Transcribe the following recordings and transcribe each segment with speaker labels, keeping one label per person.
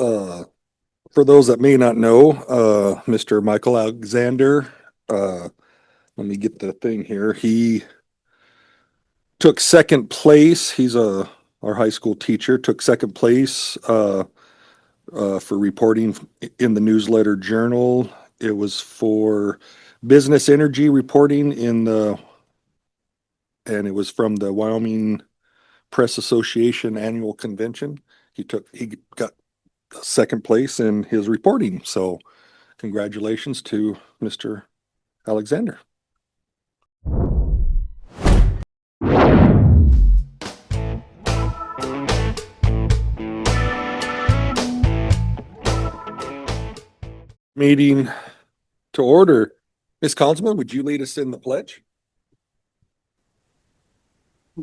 Speaker 1: Uh, for those that may not know, Mr. Michael Alexander, let me get the thing here. He took second place. He's our high school teacher, took second place for reporting in the newsletter journal. It was for business energy reporting and it was from the Wyoming Press Association annual convention. He got second place in his reporting. So congratulations to Mr. Alexander. Meeting to order. Ms. Councilman, would you lead us in the pledge?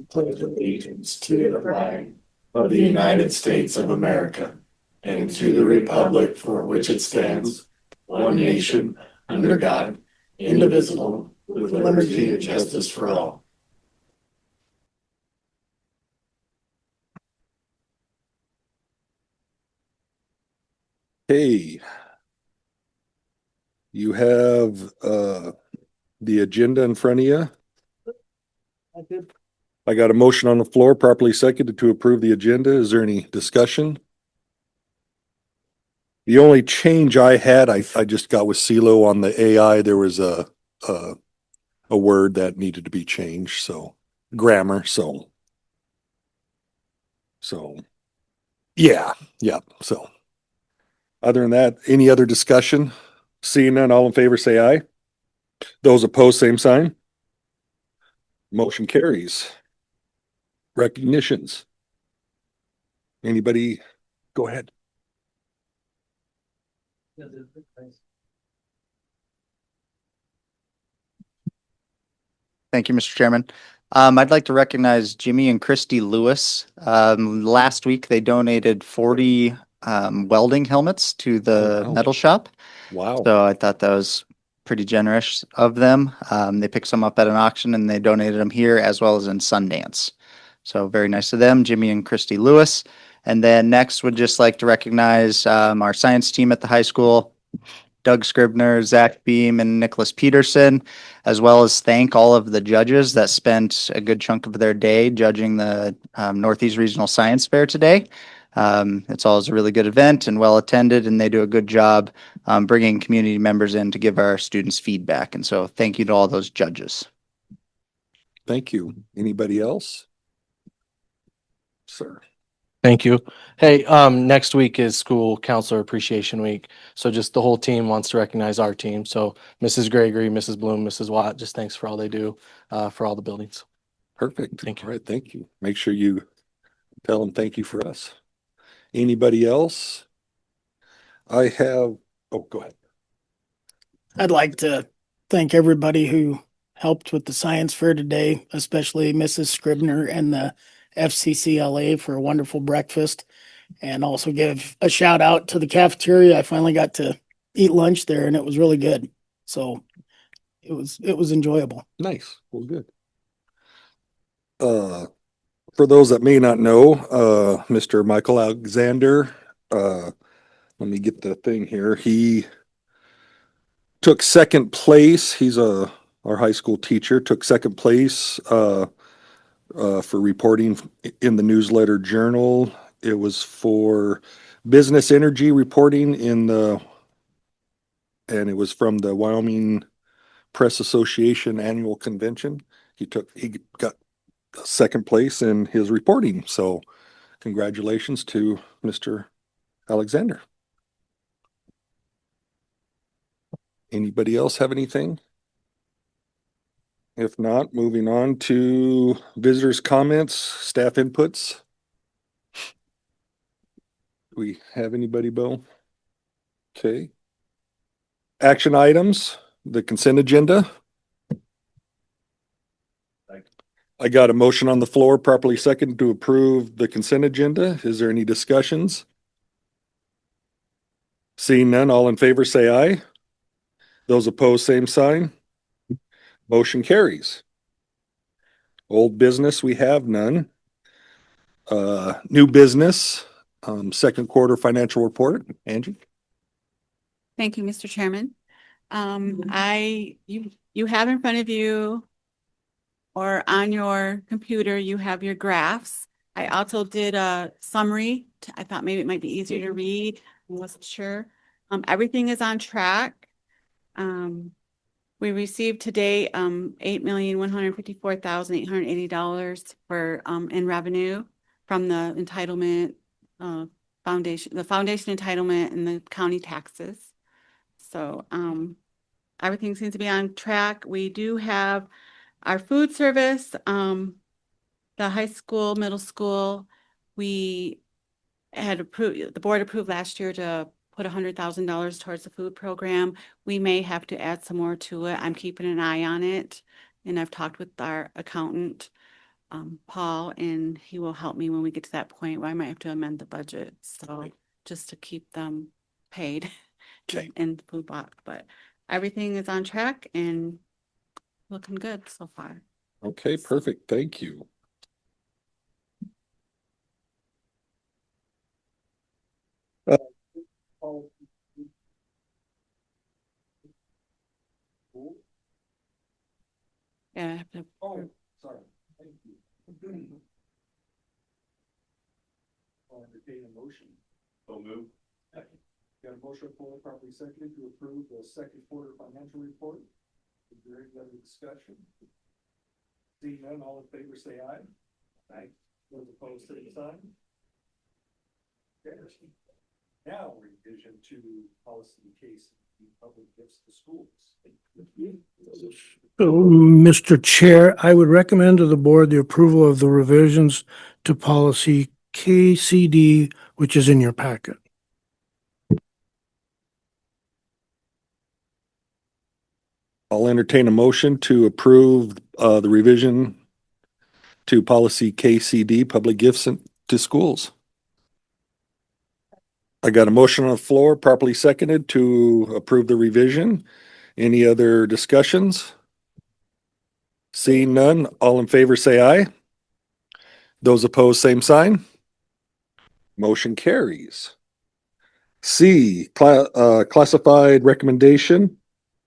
Speaker 2: Pledge allegiance to the flag of the United States of America and to the republic for which it stands, one nation, under God, indivisible, with liberty and justice for all.
Speaker 1: Hey, you have the agenda in front of you.
Speaker 3: I did.
Speaker 1: I got a motion on the floor, properly seconded to approve the agenda. Is there any discussion? The only change I had, I just got with CeeLo on the AI. There was a word that needed to be changed, so grammar. So yeah. So other than that, any other discussion? Seeing none, all in favor say aye. Those opposed, same sign. Motion carries. Recognitions. Anybody? Go ahead.
Speaker 4: Thank you, Mr. Chairman. I'd like to recognize Jimmy and Christy Lewis. Last week, they donated 40 welding helmets to the
Speaker 1: Oh, wow.
Speaker 4: metal shop.
Speaker 1: Wow.
Speaker 4: So I thought that was pretty generous of them. They picked some up at an auction and they donated them here as well as in Sundance. So very nice of them, Jimmy and Christy Lewis. And then next, would just like to recognize our science team at the high school, Doug Scribner, Zach Beam, and Nicholas Peterson, as well as thank all of the judges that spent a good chunk of their day judging the Northeast Regional Science Fair today. It's always a really good event and well attended, and they do a good job bringing community members in to give our students feedback. And so thank you to all those judges.
Speaker 1: Thank you. Anybody else? Sir.
Speaker 3: Thank you. Hey, next week is School Counselor Appreciation Week. So just the whole team wants to recognize our team. So Mrs. Gregory, Mrs. Bloom, Mrs. Watt, just thanks for all they do for all the buildings.
Speaker 1: Perfect.
Speaker 3: Thank you.
Speaker 1: All right, thank you. Make sure you tell them thank you for us. Anybody else? I have, oh, go ahead.
Speaker 5: I'd like to thank everybody who helped with the science fair today, especially Mrs. Scribner and the FCCLA for a wonderful breakfast. And also give a shout out to the cafeteria. I finally got to eat lunch there and it was really good. So it was enjoyable.
Speaker 1: Nice. Well, good. For those that may not know, Mr. Michael Alexander, let me get the thing here. He took second place. He's our high school teacher, took second place for reporting in the newsletter journal. It was for business energy reporting and it was from the Wyoming Press Association annual convention. He got second place in his reporting. So congratulations to Mr. Alexander. Anybody else have anything? If not, moving on to visitors' comments, staff inputs. Do we have anybody, Bo? Okay. Action items, the consent agenda. I got a motion on the floor, properly seconded to approve the consent agenda. Is there any discussions? Seeing none, all in favor say aye. Those opposed, same sign. Motion carries. Old business, we have none. New business, Second quarter financial report. Angie?
Speaker 6: Thank you, Mr. Chairman. You have in front of you or on your computer, you have your graphs. I also did a summary. I thought maybe it might be easier to read. I wasn't sure. Everything is on track. We received today, $8,154,880 for, in revenue from the entitlement, foundation entitlement and the county taxes. So, everything seems to be on track. We do have our food service, the high school, middle school. We had approved, the board approved last year to put $100,000 towards the food program. We may have to add some more to it. I'm keeping an eye on it. And I've talked with our accountant, Paul, and he will help me when we get to that point where I might have to amend the budget. So just to keep them paid
Speaker 1: Okay.
Speaker 6: in the food box, but everything is on track and looking good so far.
Speaker 1: Okay, perfect. Thank you.
Speaker 6: Yeah, I have to.
Speaker 1: Sorry. Thank you. I'll entertain a motion.
Speaker 2: So move.
Speaker 1: Got a motion for properly seconded to approve the second quarter financial report. Is there any other discussion? Seeing none, all in favor say aye. Aye. Those opposed, say sign. Okay. Now revision to policy case public gifts to schools.
Speaker 7: Mr. Chair, I would recommend to the board the approval of the revisions to policy KCD, which is in your packet.
Speaker 1: I'll entertain a motion to approve the revision to policy KCD, public gifts to schools. I got a motion on the floor, properly seconded to approve the revision. Any other discussions? Seeing none, all in favor say aye. Those opposed, same sign. Motion carries. C, classified recommendation.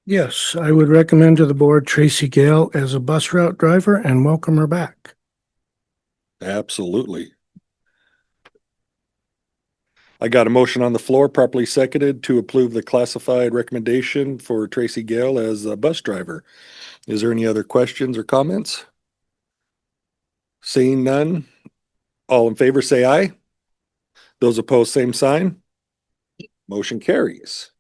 Speaker 7: Yes, I would recommend to the board Tracy Gale as a bus route driver and welcome her back.
Speaker 1: Absolutely. I got a motion on the floor, properly seconded to approve the classified recommendation for Tracy Gale as a bus driver. Is there any other questions or comments? Seeing none, all in favor say aye. Those opposed, same sign. Motion carries.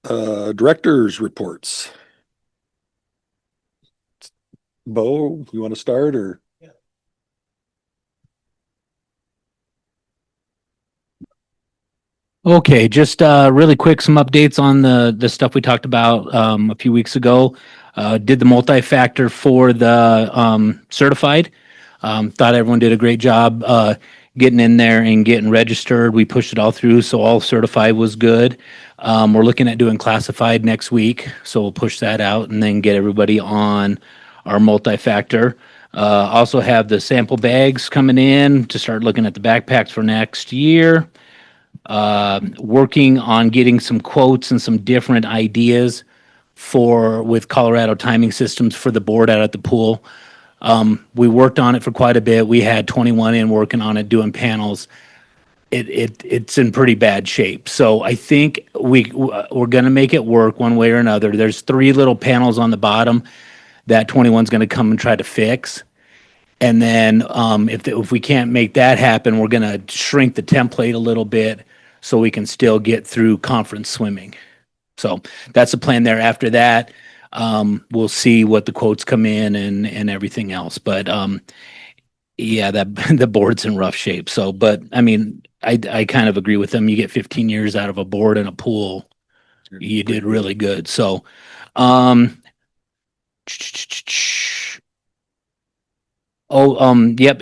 Speaker 1: Directors reports. Bo, you want to start or?
Speaker 8: Okay, just really quick, some updates on the stuff we talked about a few weeks ago. Did the multi-factor for the certified. Thought everyone did a great job getting in there and getting registered. We pushed it all through, so all certified was good. We're looking at doing classified next week, so we'll push that out and then get everybody on our multi-factor. Also have the sample bags coming in to start looking at the backpacks for next year. Working on getting some quotes and some different ideas with Colorado timing systems for the board out at the pool. We worked on it for quite a bit. We had 21 in working on it, doing panels. It's in pretty bad shape. So I think we're going to make it work one way or another. There's 3 little panels on the bottom that 21's going to come and try to fix. And then if we can't make that happen, we're going to shrink the template a little bit so we can still get through conference swimming. So that's the plan there. After that, we'll see what the quotes come in and everything else. But yeah, the board's in rough shape. So, but I mean, I kind of agree with them. You get 15 years out of a board and a pool, you did really good. So, yep.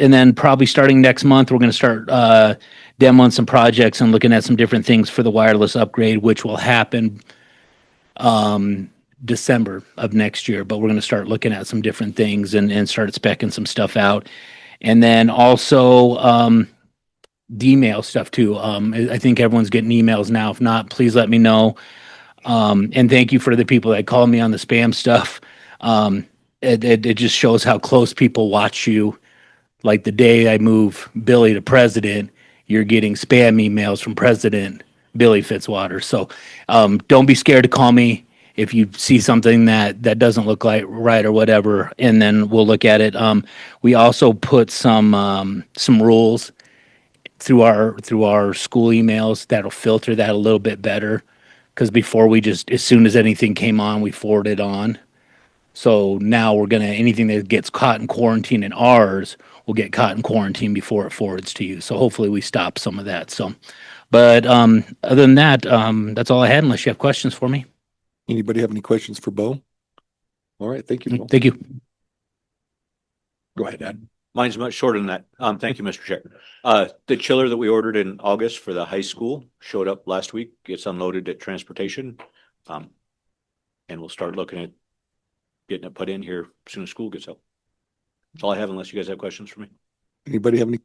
Speaker 8: And then probably starting next month, we're going to start demoing some projects and looking at some different things for the wireless upgrade, which will happen December of next year. But we're going to start looking at some different things and start speccing some stuff out. And then also the email stuff too. I think everyone's getting emails now. If not, please let me know. And thank you for the people that called me on the spam stuff. It just shows how close people watch you. Like the day I move Billy to president, you're getting spam emails from President Billy Fitzwater. So don't be scared to call me if you see something that doesn't look like right or whatever, and then we'll look at it. We also put some rules through our school emails that'll filter that a little bit better. Because before we just, as soon as anything came on, we forwarded on. So now we're gonna, anything that gets caught in quarantine in ours will get caught in quarantine before it forwards to you. So hopefully we stop some of that. So, but other than that, that's all I had. Unless you have questions for me.
Speaker 1: Anybody have any questions for Bo? All right, thank you, Bo.
Speaker 8: Thank you.
Speaker 1: Go ahead, Ed.
Speaker 9: Mine's much shorter than that. Thank you, Mr. Chair. The chiller that we ordered in August for the high school showed up last week. It's unloaded at transportation. And we'll start looking at getting it put in here as soon as school gets out. That's all I have, unless you guys have questions for me.
Speaker 1: Anybody have any?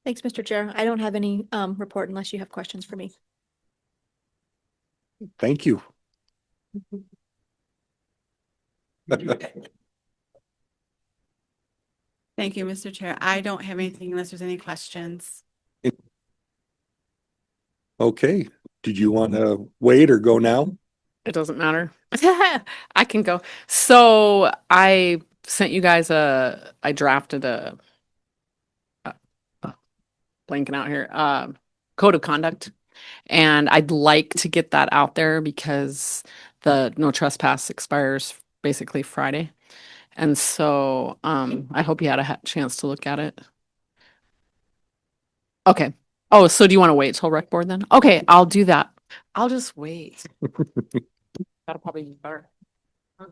Speaker 10: Thanks, Mr. Chair. I don't have any report unless you have questions for me.
Speaker 1: Thank you.
Speaker 6: Thank you, Mr. Chair. I don't have anything unless there's any questions.
Speaker 1: Okay, did you want to wait or go now?
Speaker 11: It doesn't matter. I can go. So I sent you guys I drafted a blanking out here, code of conduct. And I'd like to get that out there because the no trespass expires basically Friday. And so I hope you had a chance to look at it. Okay. Oh, so do you want to wait till rec board then? Okay, I'll do that. I'll just wait. That'll probably be better.
Speaker 12: Well,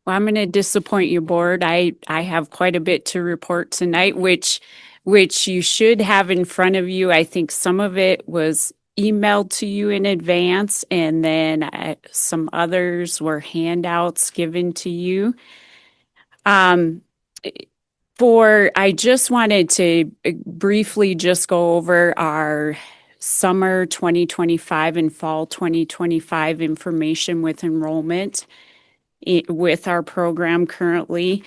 Speaker 12: I'm going to disappoint you, board. I have quite a bit to report tonight, which you should have in front of you. I think some of it was emailed to you in advance, and then some others were handouts given to you. I just wanted to briefly just go over our summer 2025 and fall 2025 information with enrollment with our program currently.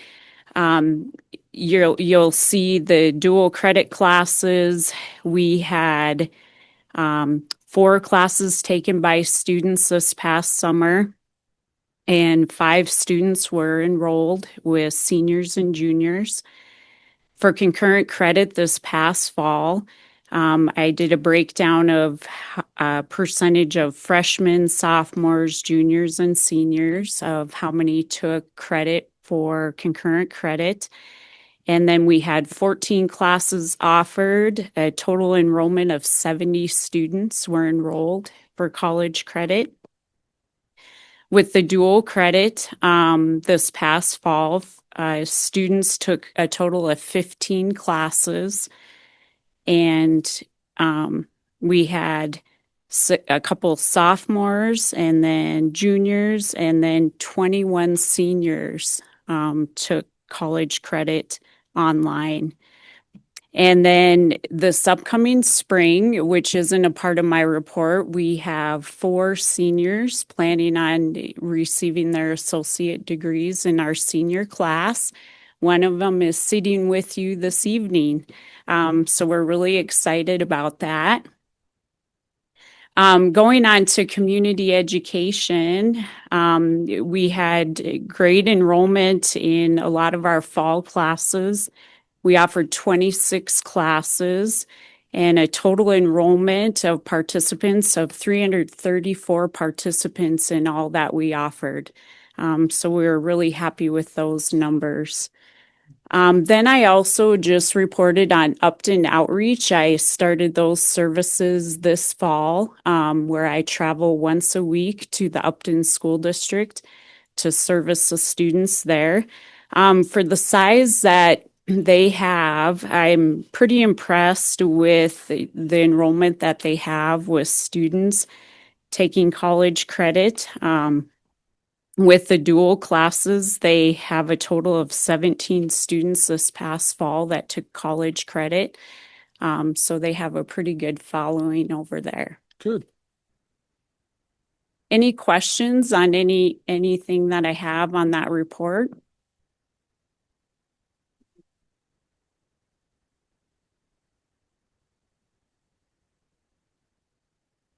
Speaker 12: You'll see the dual credit classes. We had 4 classes taken by students this past summer, and 5 students were enrolled with seniors and juniors. For concurrent credit this past fall, I did a breakdown of percentage of freshmen, sophomores, juniors, and seniors of how many took credit for concurrent credit. And then we had 14 classes offered. A total enrollment of 70 students were enrolled for college credit. With the dual credit, this past fall, students took a total of 15 classes, and we had a couple sophomores and then juniors, and then 21 seniors took college credit online. And then this upcoming spring, which isn't a part of my report, we have 4 seniors planning on receiving their associate degrees in our senior class. One of them is sitting with you this evening. So we're really excited about that. Going on to community education, we had great enrollment in a lot of our fall classes. We offered 26 classes and a total enrollment of participants of 334 participants in all that we offered. So we were really happy with those numbers. Then I also just reported on Upton Outreach. I started those services this fall, where I travel once a week to the Upton School District to service the students there. For the size that they have, I'm pretty impressed with the enrollment that they have with students taking college credit. With the dual classes, they have a total of 17 students this past fall that took college credit. So they have a pretty good following over there.
Speaker 1: Good.
Speaker 12: Any questions on anything that I have on that report?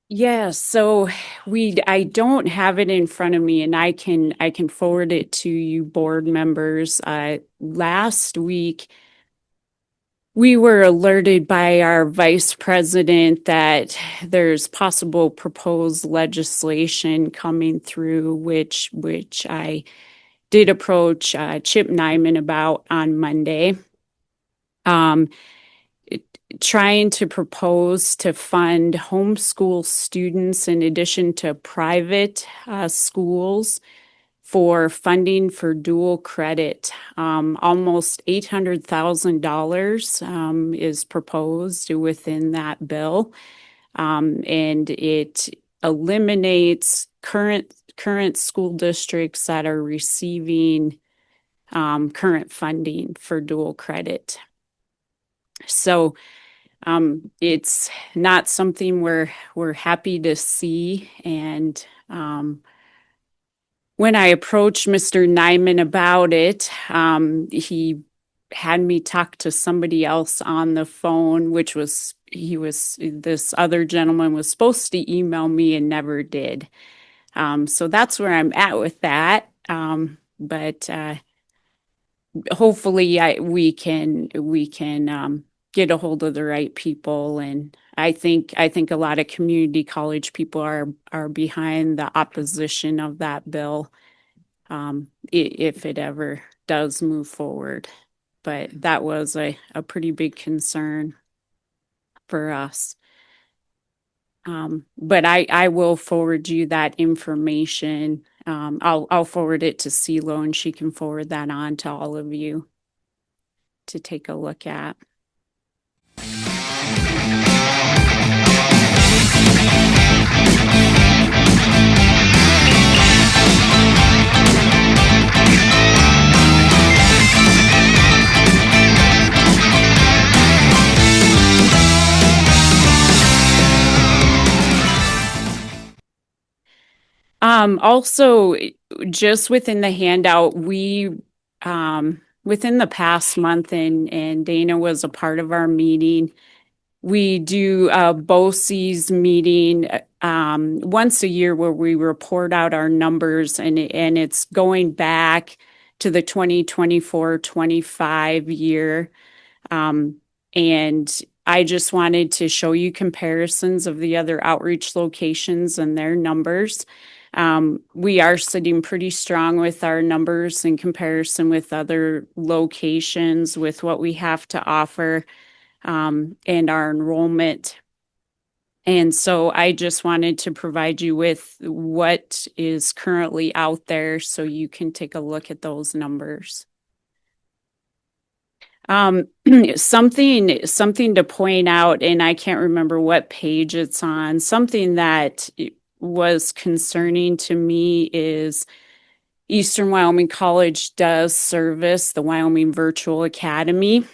Speaker 12: Yes, so I don't have it in front of me and I can forward it to you board members. Last week we were alerted by our vice president that there's possible proposed legislation coming through, which I did approach Chip Nyman about on Monday. Trying to propose to fund homeschool students in addition to private schools for funding for dual credit. Almost $800,000 is proposed within that bill, and it eliminates current school districts that are receiving current funding for dual credit. So it's not something we're happy to see. And when I approached Mr. Nyman about it, he had me talk to somebody else on the phone, this other gentleman was supposed to email me and never did. So that's where I'm at with that. But hopefully we can get a hold of the right people, and I think a lot of community college people are behind the opposition of that bill, if it ever does move forward. But that was a pretty big concern for us. But I will forward you that information. I'll forward it to CeeLo and she can forward that on to all of you to take a look at. Also, just within the handout, we within the past month, and Dana was a part of our meeting. We do a BOCES meeting once a year where we report out our numbers, and it's going back to the 2024-25 year. And I just wanted to show you comparisons of the other outreach locations and their numbers. We are sitting pretty strong with our numbers in comparison with other locations with what we have to offer, and our enrollment. And so I just wanted to provide you with what is currently out there so you can take a look at those numbers. Something to point out, and I can't remember what page it's on, something that was concerning to me is Eastern Wyoming College does service the Wyoming Virtual Academy,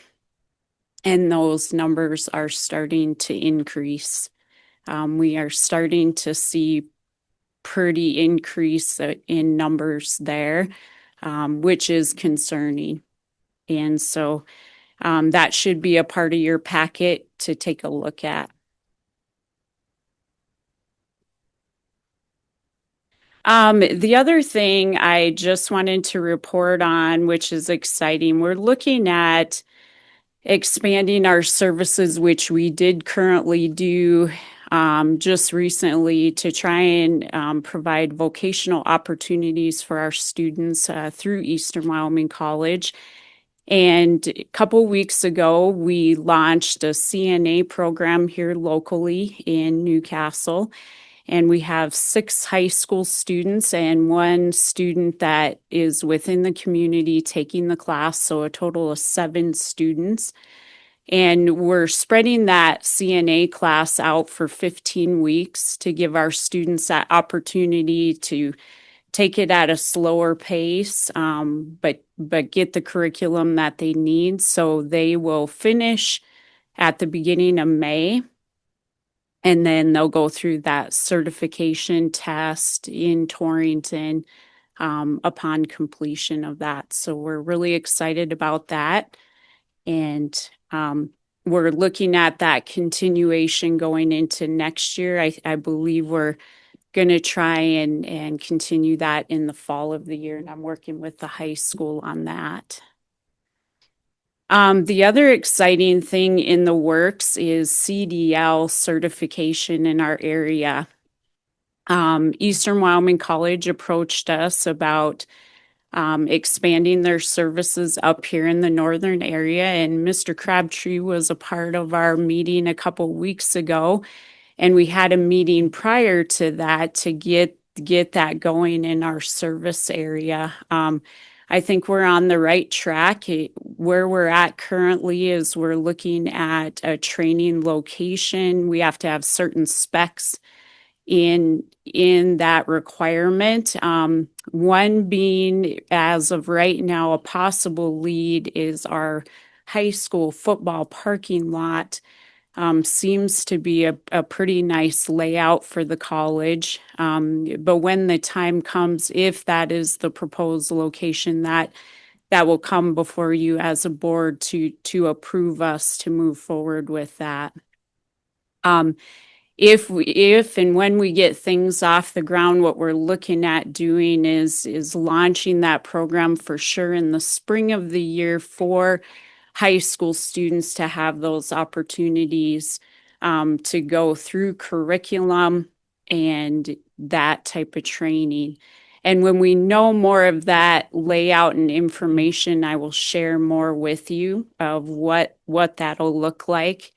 Speaker 12: and those numbers are starting to increase. We are starting to see pretty increase in numbers there, which is concerning. And so that should be a part of your packet to take a look at. The other thing I just wanted to report on, which is exciting, we're looking at expanding our services, which we did currently do just recently, to try and provide vocational opportunities for our students through Eastern Wyoming College. And a couple weeks ago, we launched a CNA program here locally in Newcastle. And we have 6 high school students and 1 student that is within the community taking the class, so a total of 7 students. And we're spreading that CNA class out for 15 weeks to give our students that opportunity to take it at a slower pace, but get the curriculum that they need. So they will finish at the beginning of May. And then they'll go through that certification test in Torrington upon completion of that. So we're really excited about that. And we're looking at that continuation going into next year. I believe we're going to try and continue that in the fall of the year. And I'm working with the high school on that. The other exciting thing in the works is CDL certification in our area. Eastern Wyoming College approached us about expanding their services up here in the northern area, and Mr. Crabtree was a part of our meeting a couple weeks ago, and we had a meeting prior to that to get that going in our service area. I think we're on the right track. Where we're at currently is we're looking at a training location. We have to have certain specs in that requirement. One being, as of right now, a possible lead is our high school football parking lot. Seems to be a pretty nice layout for the college. But when the time comes, if that is the proposed location, that will come before you as a board to approve us to move forward with that. If and when we get things off the ground, what we're looking at doing is launching that program for sure in the spring of the year for high school students to have those opportunities to go through curriculum and that type of training. And when we know more of that layout and information, I will share more with you of what that'll look like.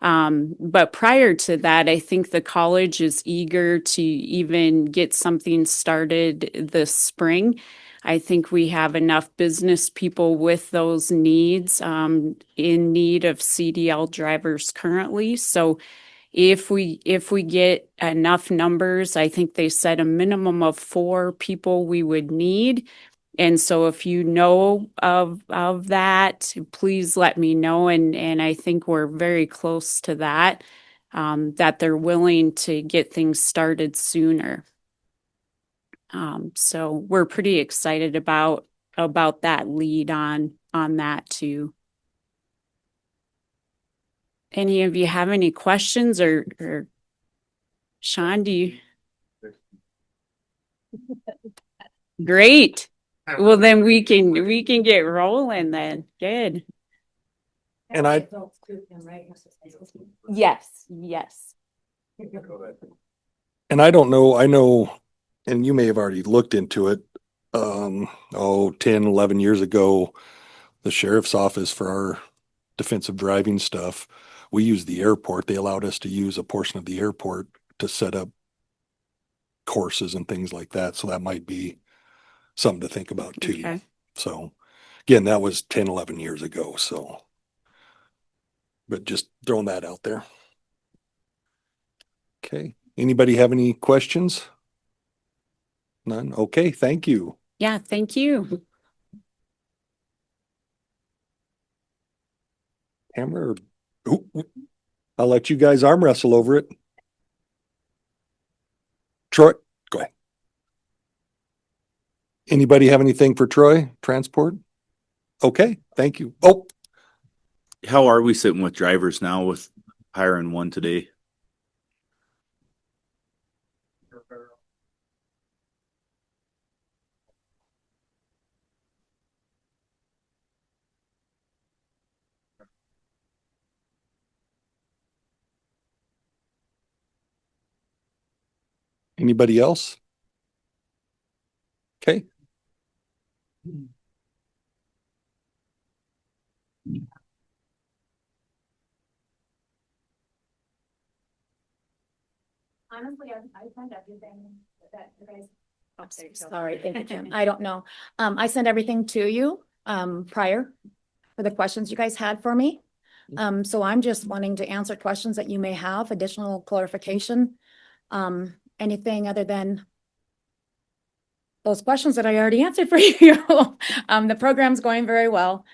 Speaker 12: But prior to that, I think the college is eager to even get something started this spring. I think we have enough business people with those needs, in need of CDL drivers currently. So if we get enough numbers, I think they said a minimum of 4 people we would need. And so if you know of that, please let me know. And I think we're very close to that, that they're willing to get things started sooner. So we're pretty excited about that lead on that too. Any of you have any questions or Sean, do you? Great. Well, then we can get rolling then. Good.
Speaker 1: And I,
Speaker 12: Yes.
Speaker 1: and I don't know, I know, and you may have already looked into it. 10, 11 years ago, the sheriff's office for our defensive driving stuff, we used the airport. They allowed us to use a portion of the airport to set up courses and things like that. So that might be something to think about too.
Speaker 12: Okay.
Speaker 1: So again, that was 10, 11 years ago. So, but just throwing that out there. Okay. Anybody have any questions? None? Okay. Thank you.
Speaker 12: Yeah, thank you.
Speaker 1: Hammer. I'll let you guys arm wrestle over it. Troy, go ahead. Anybody have anything for Troy? Transport? Okay, thank you. Oh,
Speaker 13: How are we sitting with drivers now with hiring one today?
Speaker 1: anybody else? Okay.
Speaker 10: Honestly, I sent everything that you guys. Oh, sorry, thank you, Jim. I don't know. I sent everything to you, prior for the questions you guys had for me. So I'm just wanting to answer questions that you may have, additional clarification. Anything other than those questions that I already answered for you. The program's going very well.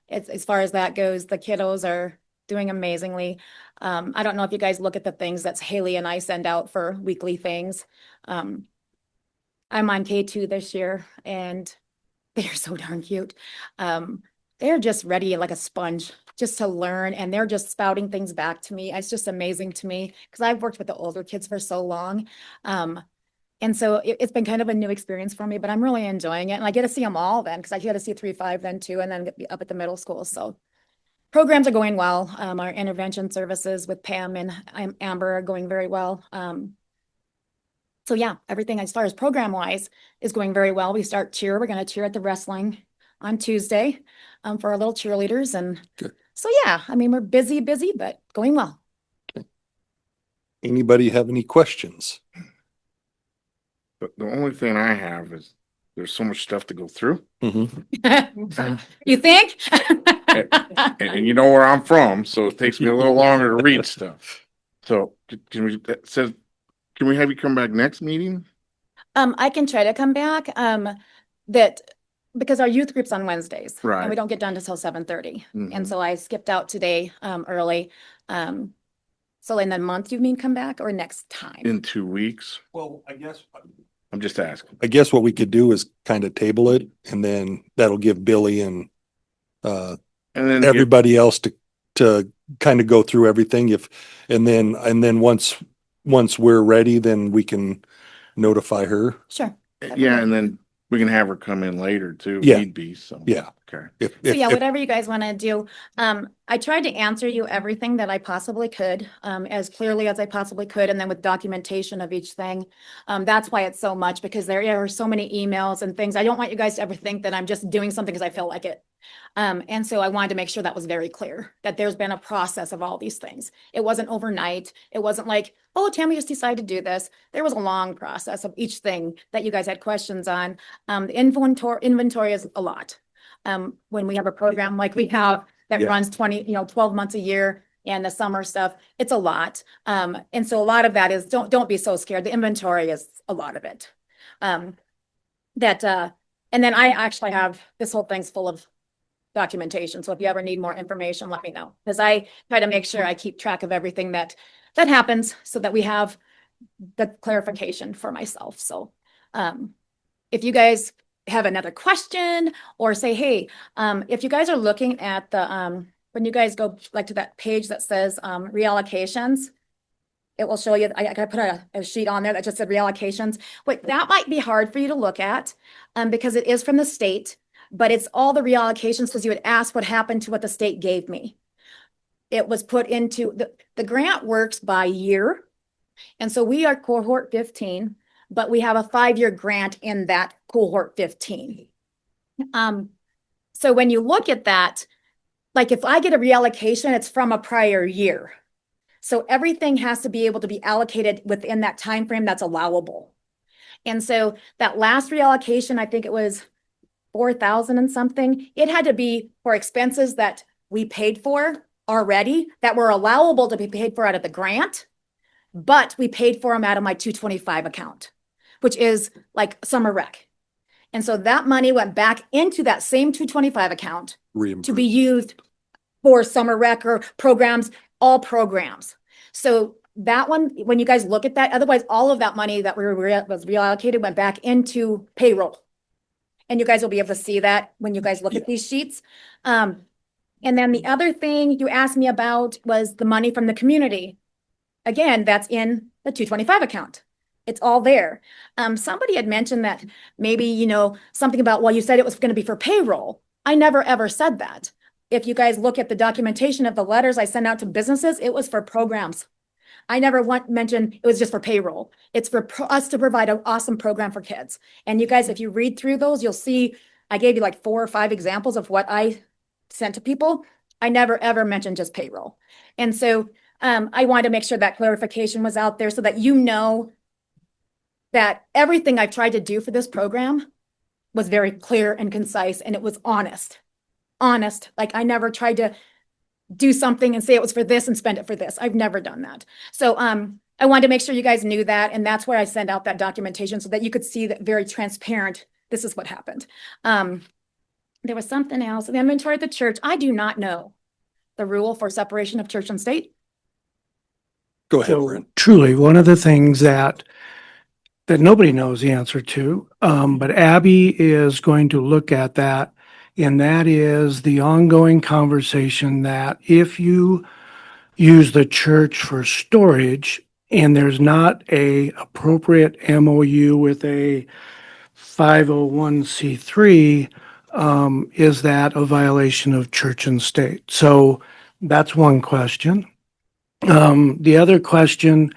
Speaker 10: As far as that goes, the kiddos are doing amazingly. I don't know if you guys look at the things that's Haley and I send out for weekly things. I'm on K2 this year and they're so darn cute. They're just ready like a sponge just to learn, and they're just spouting things back to me. It's just amazing to me because I've worked with the older kids for so long. And so it's been kind of a new experience for me, but I'm really enjoying it. And I get to see them all then, because I get to see 3-5 then too, and then get up at the middle school. So programs are going well. Our intervention services with Pam and Amber are going very well. So yeah, everything as far as program wise is going very well. We start cheer. We're going to cheer at the wrestling on Tuesday for our little cheerleaders. And
Speaker 1: Good.
Speaker 10: so yeah, I mean, we're busy, but going well.
Speaker 1: Anybody have any questions?
Speaker 2: But the only thing I have is there's so much stuff to go through.
Speaker 1: Mm-hmm.
Speaker 10: You think?
Speaker 2: And you know where I'm from, so it takes me a little longer to read stuff. So can we, it says, can we have you come back next meeting?
Speaker 10: I can try to come back, that, because our youth group's on Wednesdays.
Speaker 2: Right.
Speaker 10: And we don't get done until 7:30.
Speaker 2: Mhm.
Speaker 10: And so I skipped out today, early. So in a month, you mean come back or next time?
Speaker 2: In 2 weeks?
Speaker 1: Well, I guess
Speaker 2: I'm just asking.
Speaker 1: what we could do is kind of table it, and then that'll give Billy and
Speaker 2: And then
Speaker 1: everybody else to kind of go through everything. And then once we're ready, then we can notify her.
Speaker 10: Sure.
Speaker 2: yeah, and then we can have her come in later too, if
Speaker 1: Yeah.
Speaker 2: need be, so.
Speaker 1: Yeah.
Speaker 2: Okay.
Speaker 10: So yeah, whatever you guys want to do. I tried to answer you everything that I possibly could, as clearly as I possibly could, and then with documentation of each thing. That's why it's so much, because there are so many emails and things. I don't want you guys to ever think that I'm just doing something because I feel like it. And so I wanted to make sure that was very clear, that there's been a process of all these things. It wasn't overnight. It wasn't like, oh, Tammy just decided to do this. There was a long process of each thing that you guys had questions on. The inventory is a lot. When we have a program like we have that
Speaker 1: Yeah.
Speaker 10: runs 12 months a year, and the summer stuff, it's a lot. And so a lot of that is, don't be so scared. The inventory is a lot of it. And then I actually have, this whole thing's full of documentation. So if you ever need more information, let me know. Because I try to make sure I keep track of everything that happens so that we have the clarification for myself. So if you guys have another question, or say, hey, if you guys are looking at the, when you guys go like to that page that says reallocations, it will show you, I put a sheet on there that just said reallocations. But that might be hard for you to look at because it is from the state, but it's all the reallocations, because you would ask what happened to what the state gave me. It was put into, the grant works by year. And so we are cohort 15, but we have a 5-year grant in that cohort 15. So when you look at that, like if I get a reallocation, it's from a prior year. So everything has to be able to be allocated within that time frame that's allowable. And so that last reallocation, I think it was 4,000 and something, it had to be for expenses that we paid for already, that were allowable to be paid for out of the grant, but we paid for them out of my 225 account, which is like summer rec. And so that money went back into that same 225 account to be used for summer rec or programs, all programs. So that one, when you guys look at that, otherwise all of that money that was reallocated went back into payroll. And you guys will be able to see that when you guys look at these sheets. And then the other thing you asked me about was the money from the community. Again, that's in the 225 account. It's all there. Somebody had mentioned that maybe, something about, well, you said it was going to be for payroll. I never, ever said that. If you guys look at the documentation of the letters I sent out to businesses, it was for programs. I never mentioned it was just for payroll. It's for us to provide an awesome program for kids. And you guys, if you read through those, you'll see, I gave you like 4 or 5 examples of what I sent to people. I never, ever mentioned just payroll. And so I wanted to make sure that clarification was out there so that you know that everything I've tried to do for this program was very clear and concise, and it was honest. Like I never tried to do something and say it was for this and spend it for this. I've never done that. So I wanted to make sure you guys knew that, and that's why I sent out that documentation so that you could see that very transparent, this is what happened. There was something else, the inventory at the church. I do not know the rule for separation of church and state.
Speaker 1: Go ahead,
Speaker 7: So
Speaker 1: Brent.
Speaker 7: truly, one of the things that nobody knows the answer to, but Abby is going to look at that. And that is the ongoing conversation that if you use the church for storage and there's not a appropriate MOU with a 501c3, is that a violation of church and state? So that's one question. The other question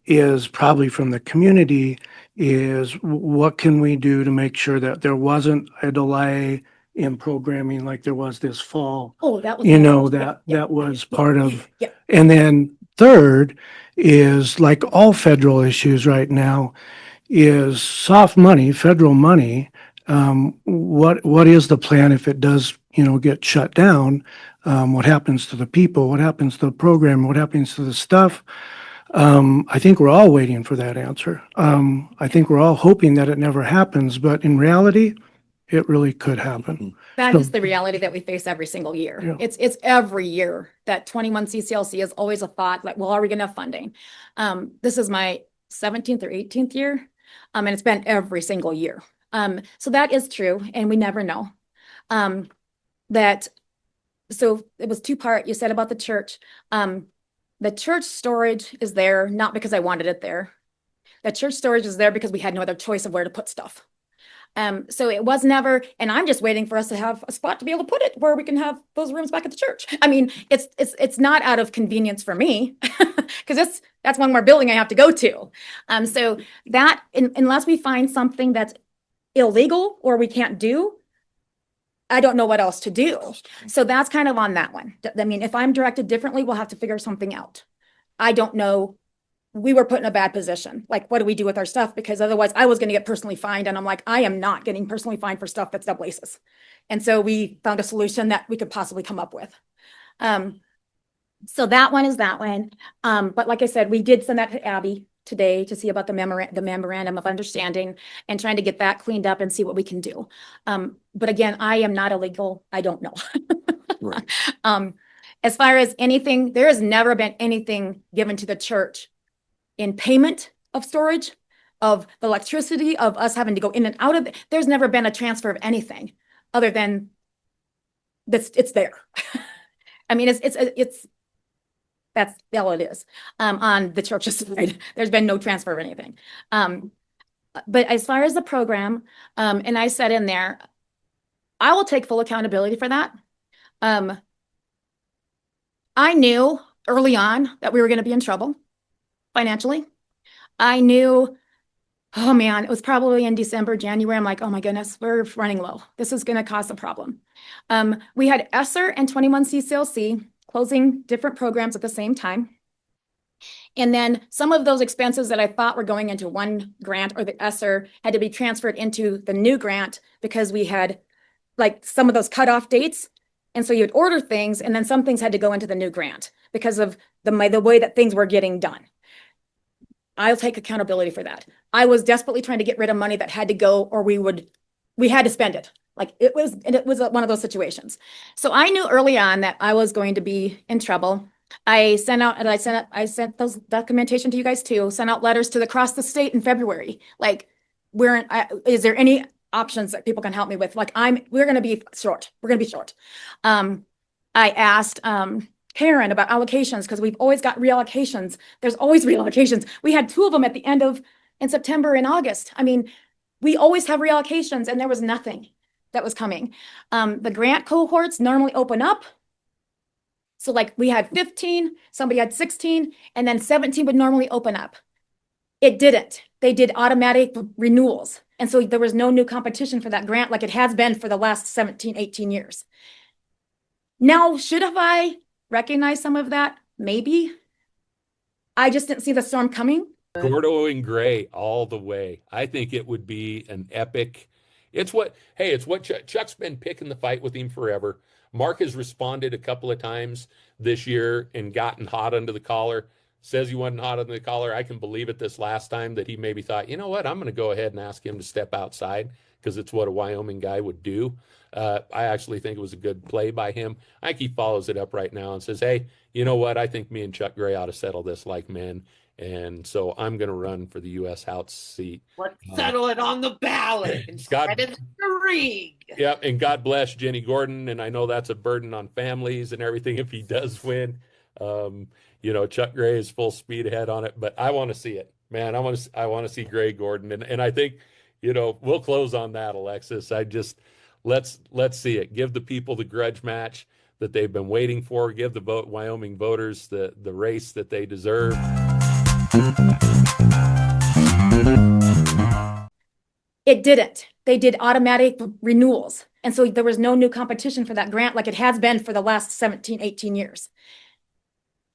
Speaker 7: is probably from the community is what can we do to make sure that there wasn't a delay in programming like there was this fall?
Speaker 10: Oh, that was.
Speaker 7: You know, that was part of. And then third is like all federal issues right now is soft money, federal money. What is the plan if it does, get shut down? What happens to the people? What happens to the program? What happens to the stuff? I think we're all waiting for that answer. I think we're all hoping that it never happens, but in reality, it really could happen.
Speaker 10: That
Speaker 7: So-
Speaker 10: is the reality that we face every single year.
Speaker 7: Yeah.
Speaker 10: It's every year that 21 CCLC is always a thought like, well, are we gonna have funding? This is my 17th or 18th year. And it's been every single year. So that is true, and we never know. So it was two-part. You said about the church. The church storage is there, not because I wanted it there. The church storage is there because we had no other choice of where to put stuff. So it was never, and I'm just waiting for us to have a spot to be able to put it where we can have those rooms back at the church. I mean, it's not out of convenience for me because that's one more building I have to go to. So that unless we find something that's illegal or we can't do, I don't know what else to do. So that's kind of on that one. I mean, if I'm directed differently, we'll have to figure something out. I don't know. We were put in a bad position. Like, what do we do with our stuff? Because otherwise I was going to get personally fined. And I'm like, I am not getting personally fined for stuff that's double aces. And so we found a solution that we could possibly come up with. So that one is that one. But like I said, we did send that to Abby today to see about the memorandum of understanding and trying to get that cleaned up and see what we can do. But again, I am not illegal. I don't know.
Speaker 1: Right.
Speaker 10: As far as anything, there has never been anything given to the church in payment of storage, of the electricity, of us having to go in and out of it. There's never been a transfer of anything other than this. It's there. I mean, that's all it is. On the church's side, there's been no transfer of anything. But as far as the program, and I said in there, I will take full accountability for that. I knew early on that we were going to be in trouble financially. I knew, oh man, it was probably in December, January. I'm like, oh my goodness, we're running low. This is going to cause a problem. We had ESSER and 21 CCLC closing different programs at the same time. And then some of those expenses that I thought were going into one grant or the ESSER had to be transferred into the new grant because we had like some of those cutoff dates. And so you'd order things and then some things had to go into the new grant because of the way that things were getting done. I'll take accountability for that. I was desperately trying to get rid of money that had to go or we had to spend it. Like it was one of those situations. So I knew early on that I was going to be in trouble. I sent those documentation to you guys too, sent out letters to across the state in February. Like, is there any options that people can help me with? Like, we're going to be short. We're going to be short. I asked, Karen about allocations because we've always got reallocations. There's always reallocations. We had 2 of them at the end in September and August. I mean, we always have reallocations and there was nothing that was coming. The grant cohorts normally open up. So like we had 15, somebody had 16, and then 17 would normally open up. It didn't. They did automatic renewals. And so there was no new competition for that grant like it has been for the last 17, 18 years. Now, should have I recognized some of that? Maybe. I just didn't see the storm coming.
Speaker 14: Gordo and Gray all the way. I think it would be an epic. It's what Chuck's been picking the fight with him forever. Mark has responded a couple of times this year and gotten hot under the collar. says he wasn't hot on the collar. I can believe it this last time that he maybe thought, you know what, I'm going to go ahead and ask him to step outside because it's what a Wyoming guy would do. I actually think it was a good play by him. I think he follows it up right now and says, hey, you know what? I think me and Chuck Gray ought to settle this like men. And so I'm going to run for the U.S. House seat.
Speaker 2: Let's settle it on the ballot and
Speaker 14: God-
Speaker 2: spread it in the ring.
Speaker 14: Yeah, and God bless Jenny Gordon. And I know that's a burden on families and everything if he does win. You know, Chuck Gray is full speed ahead on it, but I want to see it, man. I want to see Gray Gordon, and I think, you know, we'll close on that, Alexis. Let's see it. Give the people the grudge match that they've been waiting for. Give the Wyoming voters the race that they deserve.
Speaker 10: It didn't. They did automatic renewals. And so there was no new competition for that grant like it has been for the last 17, 18 years.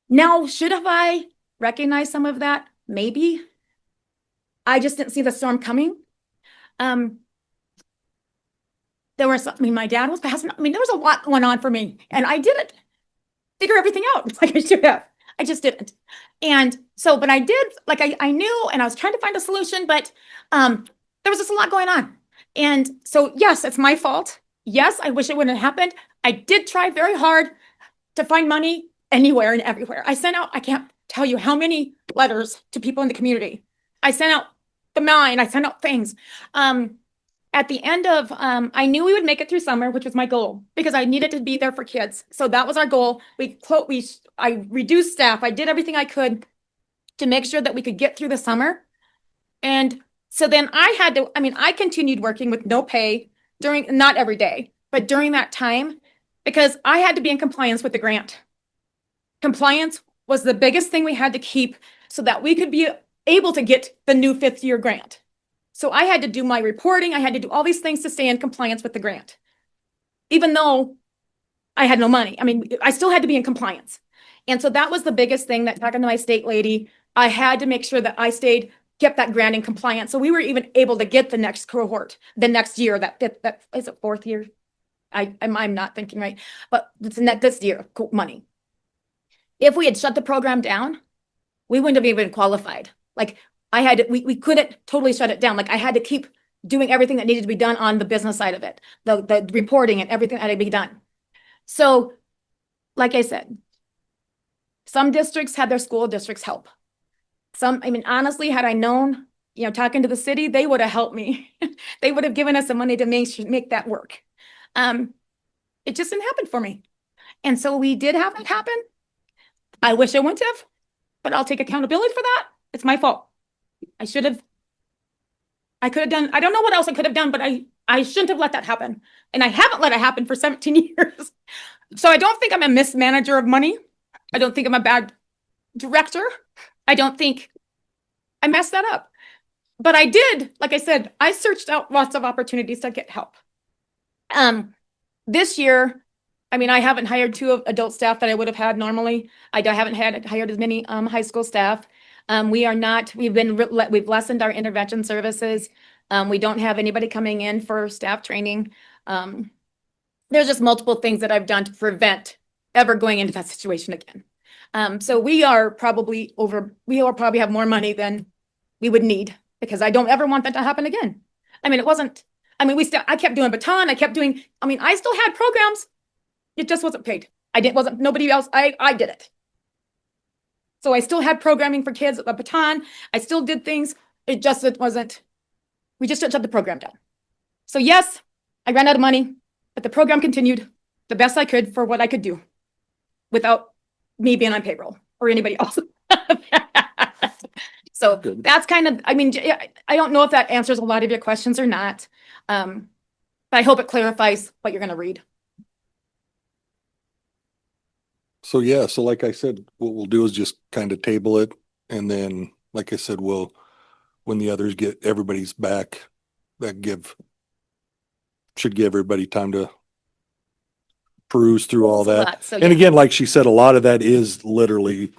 Speaker 10: Now, should have I recognized some of that? Maybe. I just didn't see the storm coming. There was, my dad was passing. There was a lot going on for me, and I didn't figure everything out like I should have. I just didn't. And so, but I did, like I knew, and I was trying to find a solution, but there was just a lot going on. And so, yes, it's my fault. Yes, I wish it wouldn't have happened. I did try very hard to find money anywhere and everywhere. I sent out, I can't tell you how many letters to people in the community. I sent out the mine, I sent out things. At the end of, I knew we would make it through summer, which was my goal, because I needed to be there for kids. So that was our goal. I reduced staff. I did everything I could to make sure that we could get through the summer. And so then I continued working with no pay not every day, but during that time, because I had to be in compliance with the grant. Compliance was the biggest thing we had to keep so that we could be able to get the new 5th-year grant. So I had to do my reporting. I had to do all these things to stay in compliance with the grant. Even though I had no money. I still had to be in compliance. And so that was the biggest thing that, talking to my state lady, I had to make sure that I kept that grant in compliance. So we were even able to get the next cohort, the next year, that is it 4th year? I'm not thinking right, but it's this year money. If we had shut the program down, we wouldn't have even qualified. Like we couldn't totally shut it down. Like I had to keep doing everything that needed to be done on the business side of it, the reporting and everything that had to be done. So, like I said, some districts had their school districts help. Honestly, had I known, talking to the city, they would have helped me. They would have given us the money to make that work. It just didn't happen for me. And so we did have that happen. I wish I wouldn't have, but I'll take accountability for that. It's my fault. I could have done, I don't know what else I could have done, but I shouldn't have let that happen. And I haven't let it happen for 17 years. So I don't think I'm a mismanager of money. I don't think I'm a bad director. I don't think I messed that up. But I did, like I said, I searched out lots of opportunities to get help. This year, I haven't hired 2 adult staff that I would have had normally. I haven't hired as many high school staff. We've lessened our intervention services. We don't have anybody coming in for staff training. There's just multiple things that I've done to prevent ever going into that situation again. So we probably have more money than we would need, because I don't ever want that to happen again. I kept doing baton. I still had programs. It just wasn't paid. Nobody else, I did it. So I still had programming for kids at the baton. I still did things. We just didn't shut the program down. So yes, I ran out of money, but the program continued the best I could for what I could do without me being on payroll or anybody else. So that's kind of, I don't know if that answers a lot of your questions or not. But I hope it clarifies what you're going to read.
Speaker 1: So yeah, so like I said, what we'll do is just kind of table it, and then, like I said, when the others get everybody's back, should give everybody time to peruse through all that.
Speaker 10: So,
Speaker 1: and again, like she said, a lot of that is literally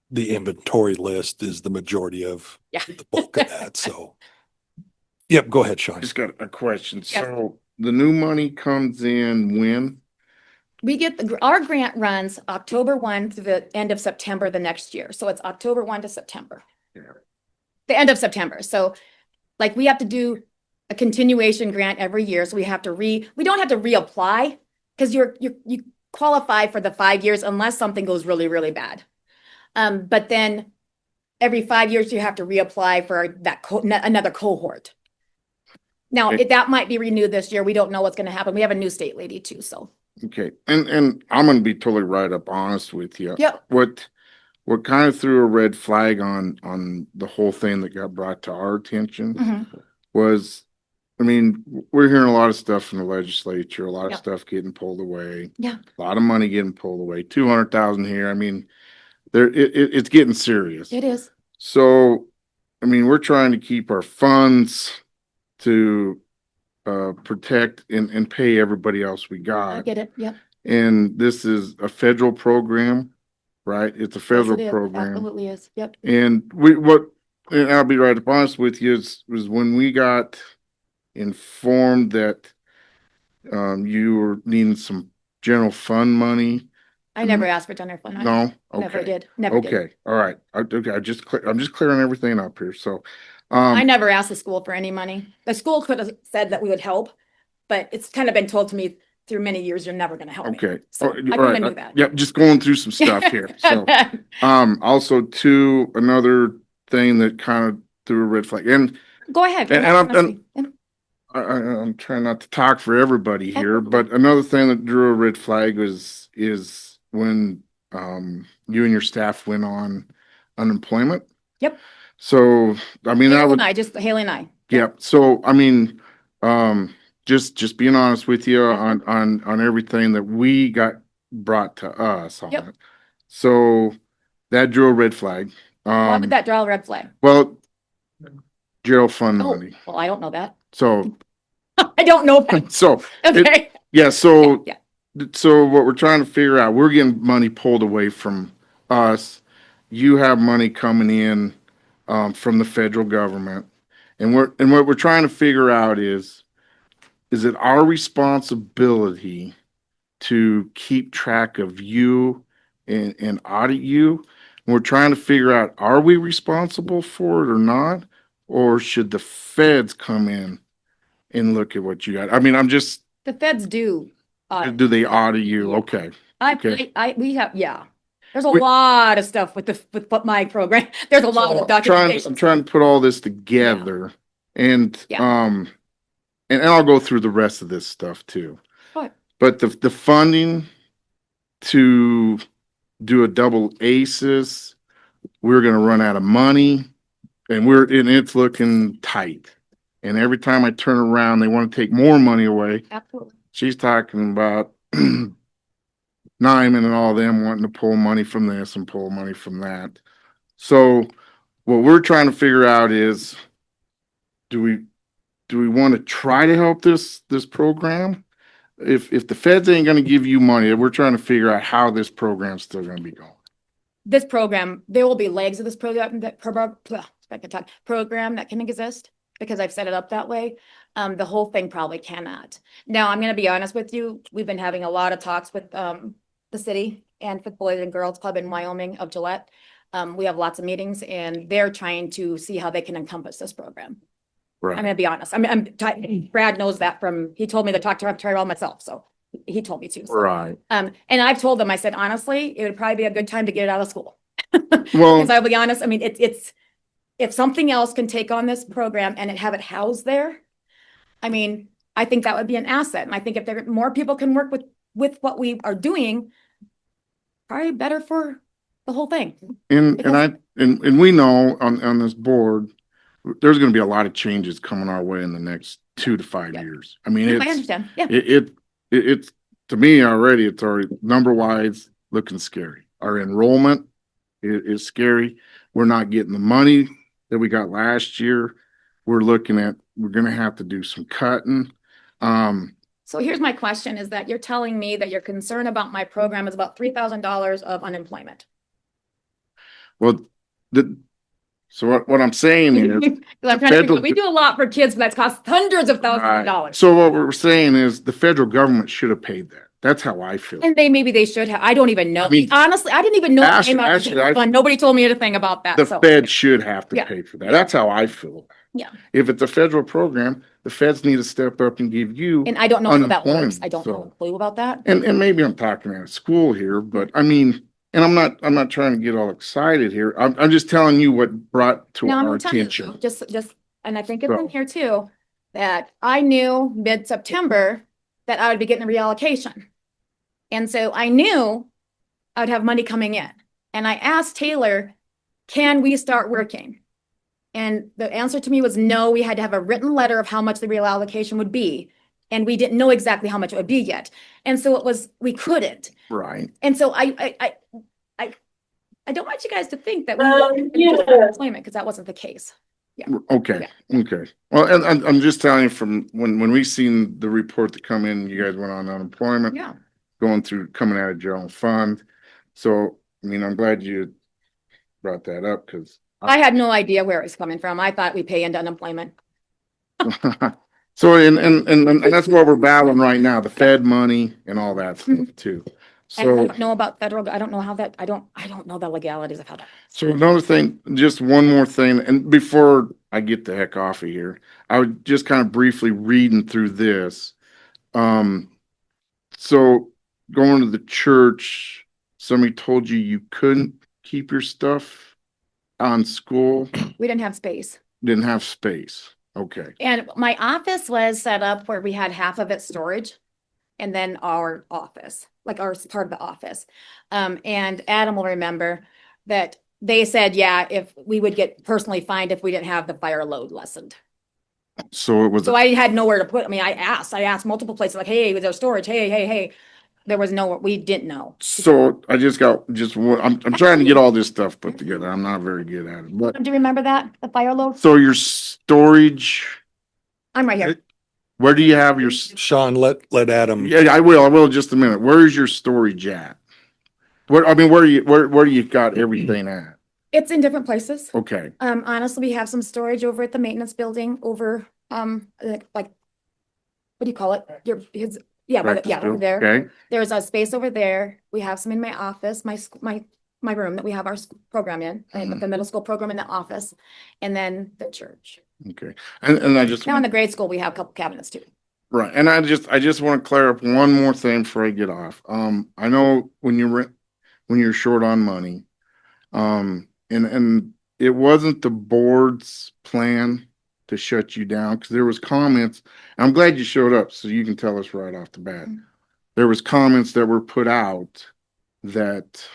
Speaker 1: the inventory list is the majority of the bulk of that. So, yep, go ahead, Sean.
Speaker 15: Just got a question.
Speaker 10: Yes.
Speaker 15: So the new money comes in when?
Speaker 10: We get our grant runs October 1 to the end of September the next year. So it's October 1 to September. The end of September. So like we have to do a continuation grant every year. So we don't have to reapply because you qualify for the 5 years unless something goes really, really bad. But then every 5 years you have to reapply for another cohort. Now, that might be renewed this year. We don't know what's going to happen. We have a new state lady too, so.
Speaker 2: Okay, and I'm gonna be totally right up honest with you.
Speaker 10: Yep.
Speaker 2: What kind of threw a red flag on the whole thing that got brought to our attention
Speaker 10: Mhm.
Speaker 2: was, I mean, we're hearing a lot of stuff from the legislature, a lot of
Speaker 10: Yep.
Speaker 2: stuff getting pulled away.
Speaker 10: Yeah.
Speaker 2: A lot of money getting pulled away, 200,000 here. I mean, it's getting serious.
Speaker 10: It is.
Speaker 2: So, I mean, we're trying to keep our funds to protect and pay everybody else we
Speaker 10: I
Speaker 2: got.
Speaker 10: get it. Yep.
Speaker 2: And this is a federal program, right? It's a
Speaker 10: Yes,
Speaker 2: federal
Speaker 10: it is.
Speaker 2: program.
Speaker 10: Absolutely is. Yep.
Speaker 2: And and I'll be right up honest with you, was when we got informed that you were needing some general fund money.
Speaker 10: I never asked for general fund.
Speaker 2: No?
Speaker 10: Never
Speaker 2: Okay.
Speaker 10: did. Never did.
Speaker 2: Okay, all right. Okay, I'm just clearing everything up here. So,
Speaker 10: I never asked the school for any money. The school could have said that we would help, but it's kind of been told to me through many years, you're never going to help me.
Speaker 2: okay.
Speaker 10: So
Speaker 2: Oh,
Speaker 10: I
Speaker 2: all
Speaker 10: kind
Speaker 2: right.
Speaker 10: of knew that.
Speaker 2: Yep, just going through some stuff here. So, also too, another thing that kind of threw a red flag. And
Speaker 10: Go ahead.
Speaker 2: And
Speaker 10: Yeah,
Speaker 2: I'm-
Speaker 10: honestly.
Speaker 2: I'm trying not to talk for everybody here,
Speaker 10: Absolutely.
Speaker 2: but another thing that drew a red flag is when you and your staff went on unemployment.
Speaker 10: Yep.
Speaker 2: So, I mean,
Speaker 10: Haley and I.
Speaker 2: yep. So, I mean, just being honest with you on everything that we got brought to us on
Speaker 10: Yep.
Speaker 2: it. So that drew a red flag.
Speaker 10: Why would that draw a red flag?
Speaker 2: Well, jail fund
Speaker 10: Oh,
Speaker 2: money.
Speaker 10: well, I don't know that.
Speaker 2: So,
Speaker 10: I don't know that.
Speaker 2: so
Speaker 10: Okay.
Speaker 2: yeah, so
Speaker 10: Yeah.
Speaker 2: so what we're trying to figure out, we're getting money pulled away from us. You have money coming in from the federal government. And what we're trying to figure out is it our responsibility to keep track of you and audit you? And we're trying to figure out, are we responsible for it or not? Or should the feds come in and look at what you got? I mean,
Speaker 10: The feds do.
Speaker 2: do they audit you?
Speaker 10: Yeah.
Speaker 2: Okay. Okay.
Speaker 10: We have, yeah. There's a
Speaker 2: We-
Speaker 10: lot of stuff with my program. There's a lot of
Speaker 2: I'm
Speaker 10: documentation.
Speaker 2: trying to put all this together and,
Speaker 10: Yeah.
Speaker 2: and I'll go through the rest of this stuff too.
Speaker 10: What?
Speaker 2: But the funding to do a double ACES, we're gonna run out of money and it's looking tight. And every time I turn around, they want to take more money away.
Speaker 10: Absolutely.
Speaker 2: She's talking about Nyman and all them wanting to pull money from this and pull money from that. So what we're trying to figure out is, do we want to try to help this program? If the feds ain't going to give you money, we're trying to figure out how this program's still going to be going.
Speaker 10: This program, there will be legs of this program program that can exist because I've set it up that way. The whole thing probably cannot. Now, I'm going to be honest with you. We've been having a lot of talks with the city and with Boys and Girls Club in Wyoming of Gillette. We have lots of meetings and they're trying to see how they can encompass this program.
Speaker 2: Right.
Speaker 10: I'm gonna be honest. Brad knows that he told me to talk to Tyrell myself, so he told me to. So.
Speaker 2: Right.
Speaker 10: And I've told them, I said, honestly, it would probably be a good time to get it out of school.
Speaker 2: Well,
Speaker 10: Because I'll be honest, I mean, it's if something else can take on this program and have it housed there, I mean, I think that would be an asset. And I think if there more people can work with what we are doing, probably better for the whole thing.
Speaker 2: and
Speaker 10: Because-
Speaker 2: we know on this board, there's going to be a lot of changes coming our way in the next 2 to 5 years. I mean,
Speaker 10: I understand. Yeah.
Speaker 2: it's to me already, it's already number wise looking scary. Our enrollment is scary. We're not getting the money that we got last year. We're going to have to do some cutting.
Speaker 10: So here's my question is that you're telling me that your concern about my program is about $3,000 of unemployment.
Speaker 2: Well, so what I'm saying is,
Speaker 10: Because I'm trying to figure, we do a lot for kids that cost hundreds of thousands of
Speaker 2: right.
Speaker 10: dollars.
Speaker 2: So what we're saying is the federal government should have paid that.
Speaker 15: That's how I feel.
Speaker 10: And maybe they should have. I don't even know.
Speaker 15: I mean,
Speaker 10: Honestly, I didn't even know it came out of the
Speaker 15: actually,
Speaker 10: fund. Nobody told me anything about that.
Speaker 15: The
Speaker 10: So
Speaker 15: Fed should have to
Speaker 10: Yeah.
Speaker 15: pay for that. That's how I feel.
Speaker 10: Yeah.
Speaker 15: If it's a federal program, the feds need to step up and give you
Speaker 10: And I don't know how that works.
Speaker 15: unemployment.
Speaker 10: I don't have a
Speaker 15: So,
Speaker 10: clue about that.
Speaker 15: and maybe I'm talking out of school here, but I mean, and I'm not trying to get all excited here. I'm just telling you what brought to
Speaker 10: No,
Speaker 15: our
Speaker 10: I'm telling you,
Speaker 15: attention.
Speaker 10: just, and I think it's in
Speaker 15: So-
Speaker 10: here too, that I knew mid-September that I would be getting a reallocation. And so I knew I'd have money coming in. And I asked Taylor, can we start working? And the answer to me was no, we had to have a written letter of how much the reallocation would be. And we didn't know exactly how much it would be yet. And so we couldn't.
Speaker 15: Right.
Speaker 10: And so I don't want you guys to think that we were employment, because that wasn't the case.
Speaker 15: Okay, okay. Well, and I'm just telling you from when we seen the report that come in, you guys went on unemployment.
Speaker 10: Yeah.
Speaker 15: Going through, coming out of general fund. So, I mean, I'm glad you brought that up because
Speaker 10: I had no idea where it was coming from. I thought we pay into unemployment.
Speaker 15: so and that's what we're battling right now, the Fed money and all that stuff too.
Speaker 10: And I
Speaker 15: So
Speaker 10: don't know about federal, I don't know how that, I don't know the legalities of how that.
Speaker 15: so another thing, just one more thing, and before I get the heck off of here, I would just kind of briefly reading through this. So going to the church, somebody told you couldn't keep your stuff on school,
Speaker 10: We didn't have space.
Speaker 15: didn't have space. Okay.
Speaker 10: And my office was set up where we had half of it storage and then our office, like our part of the office. And Adam will remember that they said, yeah, if we would get personally fined if we didn't have the fire load lessened.
Speaker 15: So it was,
Speaker 10: So I had nowhere to put, I mean, I asked multiple places like, hey, was there storage? Hey. There was no, we didn't know.
Speaker 15: so I just got just one, I'm trying to get all this stuff put together. I'm not very good at it, but
Speaker 10: Do you remember that? The fire load?
Speaker 15: so your storage,
Speaker 10: I'm right here.
Speaker 15: where do you have your,
Speaker 1: Sean, let Adam.
Speaker 15: yeah, I will in just a minute. Where is your storage at? Where, I mean, where do you got everything at?
Speaker 10: It's in different places.
Speaker 15: Okay.
Speaker 10: Honestly, we have some storage over at the maintenance building over, like, what do you call it? Over there.
Speaker 15: Okay.
Speaker 10: There's a space over there. We have some in my office, my room that we have our program in, the middle school program in the office, and then the church.
Speaker 15: Okay. And I just,
Speaker 10: Now in the grade school, we have a couple cabinets too.
Speaker 15: right. And I just want to clear up one more thing before I get off. I know when you're short on money, and it wasn't the board's plan to shut you down because there was comments. I'm glad you showed up so you can tell us right off the bat. There was comments that were put out that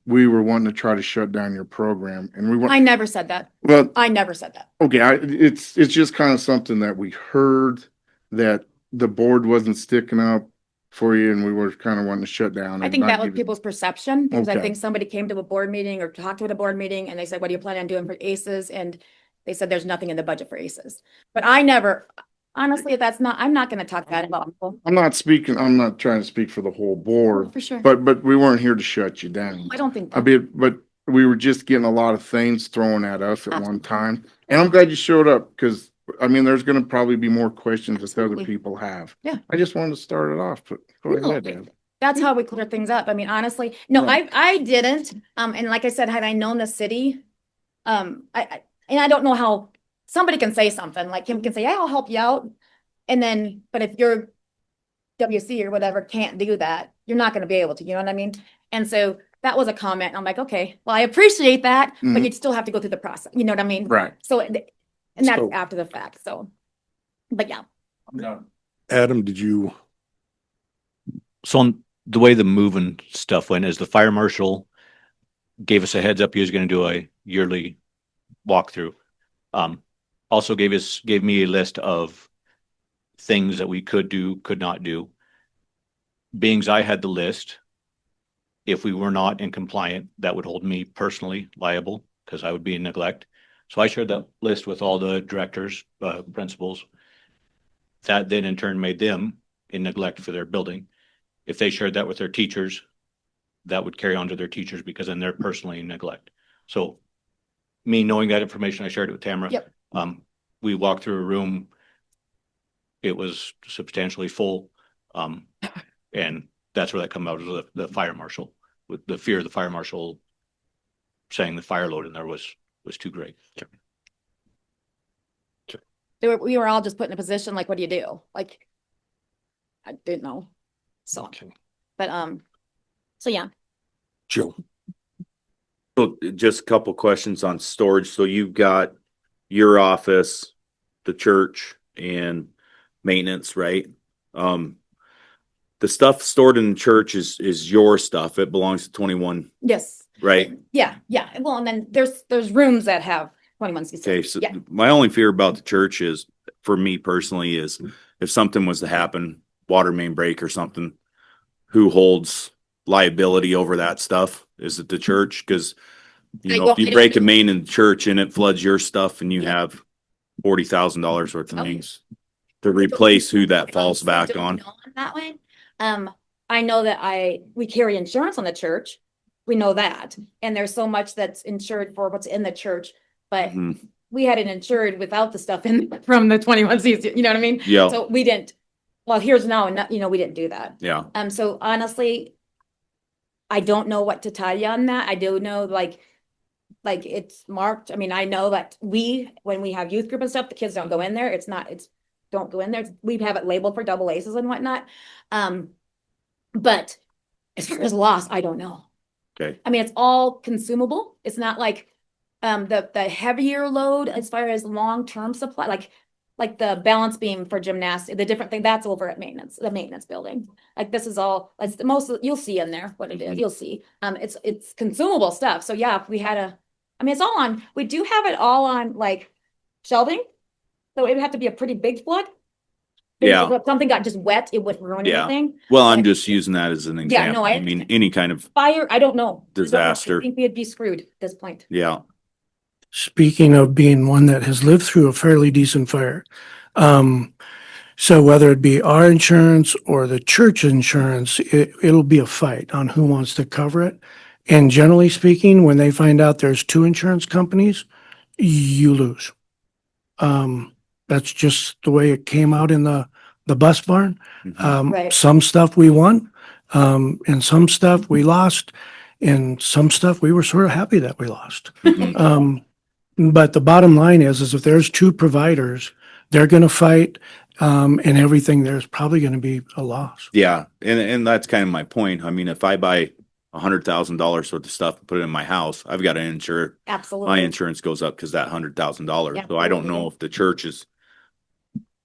Speaker 15: we were wanting to try to shut down your program, and we weren't.
Speaker 10: I never said that.
Speaker 15: Well,
Speaker 10: I never said that.
Speaker 15: okay, it's just kind of something that we heard that the board wasn't sticking up for you, and we were kind of wanting to shut down.
Speaker 10: I
Speaker 15: and
Speaker 10: think
Speaker 15: not
Speaker 10: that was
Speaker 15: give you-
Speaker 10: people's perception, because I
Speaker 15: Okay.
Speaker 10: think somebody came to a board meeting or talked to a board meeting and they said, what do you plan on doing for ACEs? And they said, there's nothing in the budget for ACEs. But I never, honestly, I'm not gonna talk bad about people.
Speaker 15: I'm not trying to speak for the whole board,
Speaker 10: For sure.
Speaker 15: but we weren't here to shut you down.
Speaker 10: I don't think.
Speaker 15: A bit, but we were just getting a lot of things thrown at us at one time. And I'm glad you showed up because, I mean, there's gonna probably be more questions that other
Speaker 10: Absolutely.
Speaker 15: people have.
Speaker 10: Yeah.
Speaker 15: I just wanted to start it off, but go
Speaker 10: No.
Speaker 15: ahead, Dad.
Speaker 10: That's how we clear things up. I mean, honestly, no,
Speaker 15: Right.
Speaker 10: I didn't. And like I said, had I known the city, and I don't know how, somebody can say something, like Kim can say, yeah, I'll help you out. And then, but if your WC or whatever can't do that, you're not gonna be able to, you know what I mean? And so that was a comment. I'm like, okay, well, I appreciate that, but
Speaker 15: Mhm.
Speaker 10: you'd still have to go through the process, you know what I mean?
Speaker 15: Right.
Speaker 10: So, and that's
Speaker 1: So-
Speaker 10: after the fact, so, but yeah.
Speaker 1: Adam, did you?
Speaker 9: So on the way the moving stuff went is the fire marshal gave us a heads up he was going to do a yearly walkthrough. Also gave me a list of things that we could do, could not do. Being as I had the list, if we were not in compliant, that would hold me personally liable because I would be in neglect. So I shared that list with all the directors, principals. That then in turn made them in neglect for their building. If they shared that with their teachers, that would carry on to their teachers because then they're personally in neglect. So me knowing that information, I shared it with Tamara.
Speaker 10: Yep.
Speaker 9: We walked through a room. It was substantially full. And that's where that come out of the fire marshal, with the fear of the fire marshal saying the fire load in there was too great.
Speaker 10: We were all just put in a position like, what do you do? Like, I didn't know. So,
Speaker 1: Okay.
Speaker 10: but, so yeah.
Speaker 1: Joe.
Speaker 13: So just a couple questions on storage. So you've got your office, the church, and maintenance, right? The stuff stored in the church is your stuff. It belongs to 21,
Speaker 10: Yes.
Speaker 13: right?
Speaker 10: Yeah. Well, and then there's rooms that have 21 seats.
Speaker 13: Okay, so
Speaker 10: Yeah.
Speaker 13: my only fear about the church is, for me personally, is if something was to happen, water main break or something, who holds liability over that stuff? Is it the church? Because if you break a main in the church and it floods your stuff and you have $40,000 worth of things to replace, who that falls back on.
Speaker 10: That way. I know that we carry insurance on the church. We know that. And there's so much that's insured for what's in the church, but
Speaker 13: Mhm.
Speaker 10: we had it insured without the stuff in from the 21 seats, you know what I mean?
Speaker 13: Yeah.
Speaker 10: So we didn't, well, here's now, we didn't do that.
Speaker 13: Yeah.
Speaker 10: So honestly, I don't know what to tell you on that. I do know like it's marked. I mean, I know that when we have youth group and stuff, the kids don't go in there. Don't go in there. We have it labeled for double aces and whatnot. But as far as loss, I don't know.
Speaker 13: Okay.
Speaker 10: I mean, it's all consumable. It's not like the heavier load as far as long-term supply, like the balance beam for gymnastics, the different thing that's over at the maintenance building. Like this is all, it's the most, you'll see in there what it is. You'll see. It's consumable stuff. So yeah, if we had it's all on, we do have it all on like shelving. So it would have to be a pretty big flood.
Speaker 13: Yeah.
Speaker 10: If something got just wet, it wouldn't ruin
Speaker 13: Yeah.
Speaker 10: anything.
Speaker 13: Well, I'm just using that as an
Speaker 10: Yeah,
Speaker 13: example.
Speaker 10: no, I
Speaker 13: I mean, any kind of
Speaker 10: Fire, I don't know.
Speaker 13: disaster.
Speaker 10: I think we'd be screwed at this point.
Speaker 13: Yeah.
Speaker 7: Speaking of being one that has lived through a fairly decent fire, so whether it be our insurance or the church insurance, it'll be a fight on who wants to cover it. And generally speaking, when they find out there's two insurance companies, you lose. That's just the way it came out in the bus barn.
Speaker 10: Right.
Speaker 7: Some stuff we won, and some stuff we lost, and some stuff we were sort of happy that we lost. But the bottom line is if there's two providers, they're going to fight, and everything, there's probably going to be a loss.
Speaker 13: Yeah. And that's kind of my point. I mean, if I buy $100,000 worth of stuff and put it in my house, I've got to insure.
Speaker 10: Absolutely.
Speaker 13: My insurance goes up because that $100,000.
Speaker 10: Yeah,
Speaker 13: So I don't know if the church is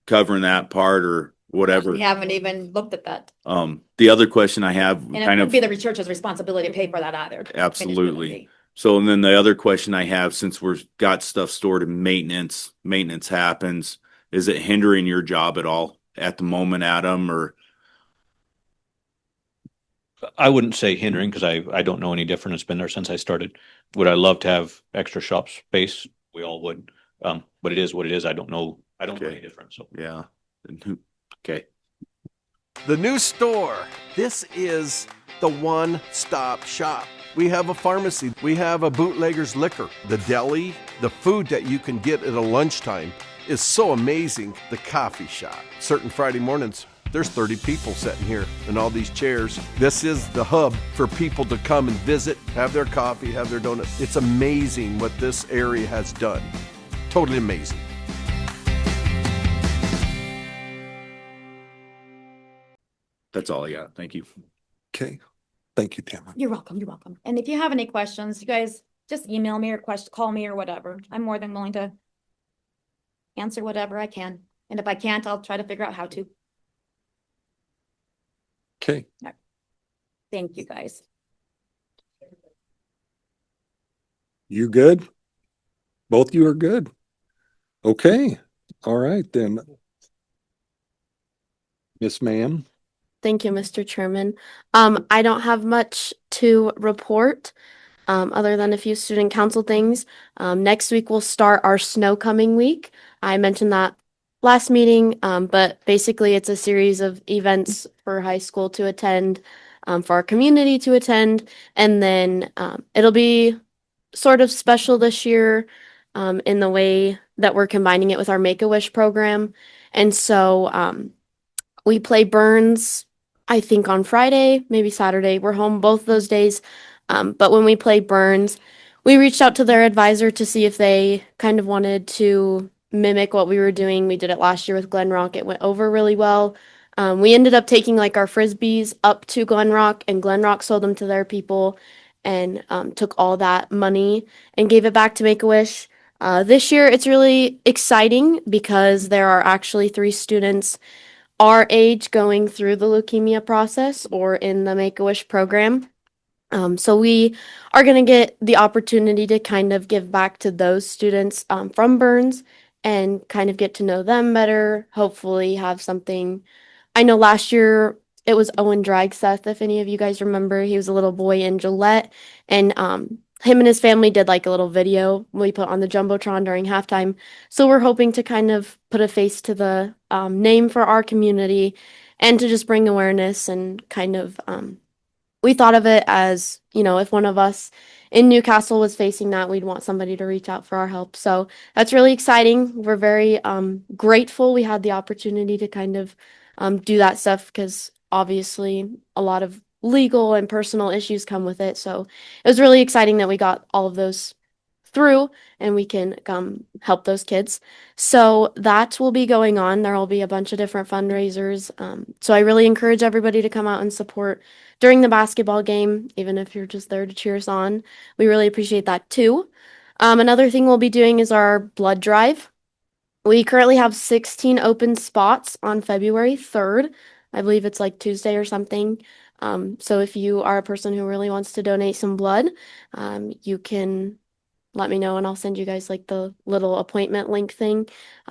Speaker 13: covering that part or whatever.
Speaker 10: We haven't even looked at that.
Speaker 13: The other question I have,
Speaker 10: And it
Speaker 13: kind
Speaker 10: would
Speaker 13: of,
Speaker 10: be the church's responsibility to pay for that either.
Speaker 13: absolutely. So, and then the other question I have, since we've got stuff stored in maintenance happens, is it hindering your job at all at the moment, Adam, or?
Speaker 9: I wouldn't say hindering because I don't know any different. It's been there since I started. Would I love to have extra shop space? We all would. But it is what it is. I don't know any different. So
Speaker 13: Yeah. Okay.
Speaker 16: The new store. This is the one-stop shop. We have a pharmacy. We have a bootlegger's liquor. The deli, the food that you can get at a lunchtime is so amazing. The coffee shop. Certain Friday mornings, there's 30 people sitting here in all these chairs. This is the hub for people to come and visit, have their coffee, have their donuts. It's amazing what this area has done. Totally amazing.
Speaker 13: That's all I got. Thank you.
Speaker 1: Okay. Thank you, Tamara.
Speaker 10: You're welcome. You're welcome. And if you have any questions, you guys just email me or call me or whatever. I'm more than willing to answer whatever I can. And if I can't, I'll try to figure out how to.
Speaker 1: Okay.
Speaker 10: Thank you, guys.
Speaker 1: You good? Both you are good. Okay. All right then. Miss Ma'am.
Speaker 17: Thank you, Mr. Chairman. I don't have much to report, other than a few student council things. Next week we'll start our snow coming week. I mentioned that last meeting, but basically it's a series of events for high school to attend, for our community to attend, and then it'll be sort of special this year, in the way that we're combining it with our Make-A-Wish program. And so we play Burns I think on Friday, maybe Saturday. We're home both those days. But when we play Burns, we reached out to their advisor to see if they kind of wanted to mimic what we were doing. We did it last year with Glen Rock. It went over really well. We ended up taking like our frisbees up to Glen Rock, and Glen Rock sold them to their people and took all that money and gave it back to Make a Wish. This year, it's really exciting because there are actually 3 students our age going through the leukemia process or in the Make a Wish program. So we are going to get the opportunity to kind of give back to those students from Burns and kind of get to know them better. Hopefully, have something. I know last year it was Owen Dragseth, if any of you guys remember. He was a little boy in Gillette, and him and his family did like a little video we put on the Jumbotron during halftime. So we're hoping to kind of put a face to the name for our community and to just bring awareness and kind of we thought of it as, if one of us in Newcastle was facing that, we'd want somebody to reach out for our help. So that's really exciting. We're very grateful we had the opportunity to kind of do that stuff because obviously a lot of legal and personal issues come with it. So it was really exciting that we got all of those through and we can help those kids. So that will be going on. There will be a bunch of different fundraisers. So I really encourage everybody to come out and support during the basketball game, even if you're just there to cheer us on. We really appreciate that too. Another thing we'll be doing is our blood drive. We currently have 16 open spots on February 3rd. I believe it's like Tuesday or something. So if you are a person who really wants to donate some blood, you can let me know and I'll send you guys like the little appointment link thing.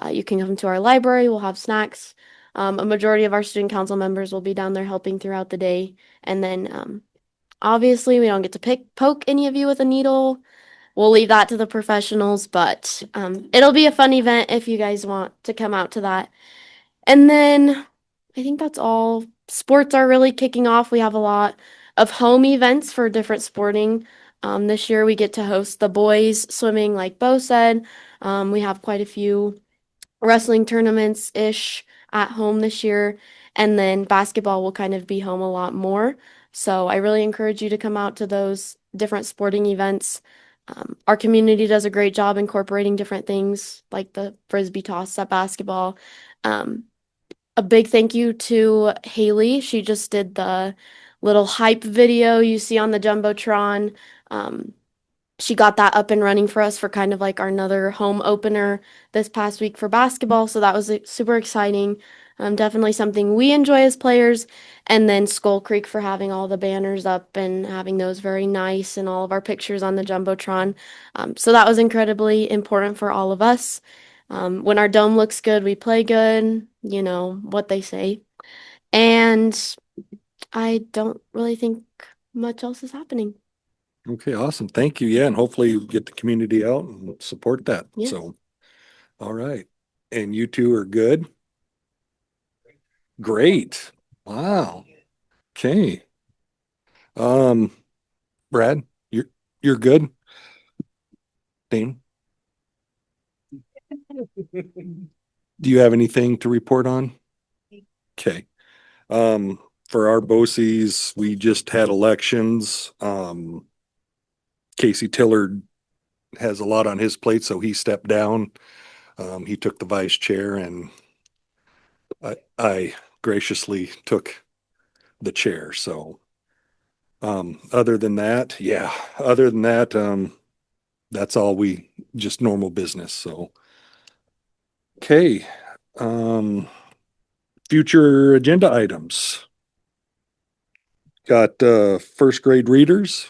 Speaker 17: You can come to our library. We'll have snacks. A majority of our student council members will be down there helping throughout the day. And then obviously we don't get to poke any of you with a needle. We'll leave that to the professionals, but it'll be a fun event if you guys want to come out to that. And then I think that's all. Sports are really kicking off. We have a lot of home events for different sporting. This year we get to host the boys swimming, like Bo said. We have quite a few wrestling tournaments ish at home this year. And then basketball will kind of be home a lot more. So I really encourage you to come out to those different sporting events. Our community does a great job incorporating different things like the frisbee toss at basketball. A big thank you to Haley. She just did the little hype video you see on the Jumbotron. She got that up and running for us for kind of like our another home opener this past week for basketball. So that was super exciting. Definitely something we enjoy as players. And then Skull Creek for having all the banners up and having those very nice and all of our pictures on the Jumbotron. So that was incredibly important for all of us. When our dome looks good, we play good, what they say. And I don't really think much else is happening.
Speaker 1: Okay, awesome. Thank you. Yeah, and hopefully you get the community out and support that.
Speaker 17: Yes.
Speaker 1: So, all right. And you two are good? Great. Wow. Okay. Brad, you're good? Dane? Do you have anything to report on? Okay. For our BOCES, we just had elections. Casey Tillard has a lot on his plate, so he stepped down. He took the vice chair, and I graciously took the chair. So, other than that, that's all just normal business. So, okay. Future agenda items. Got first grade readers.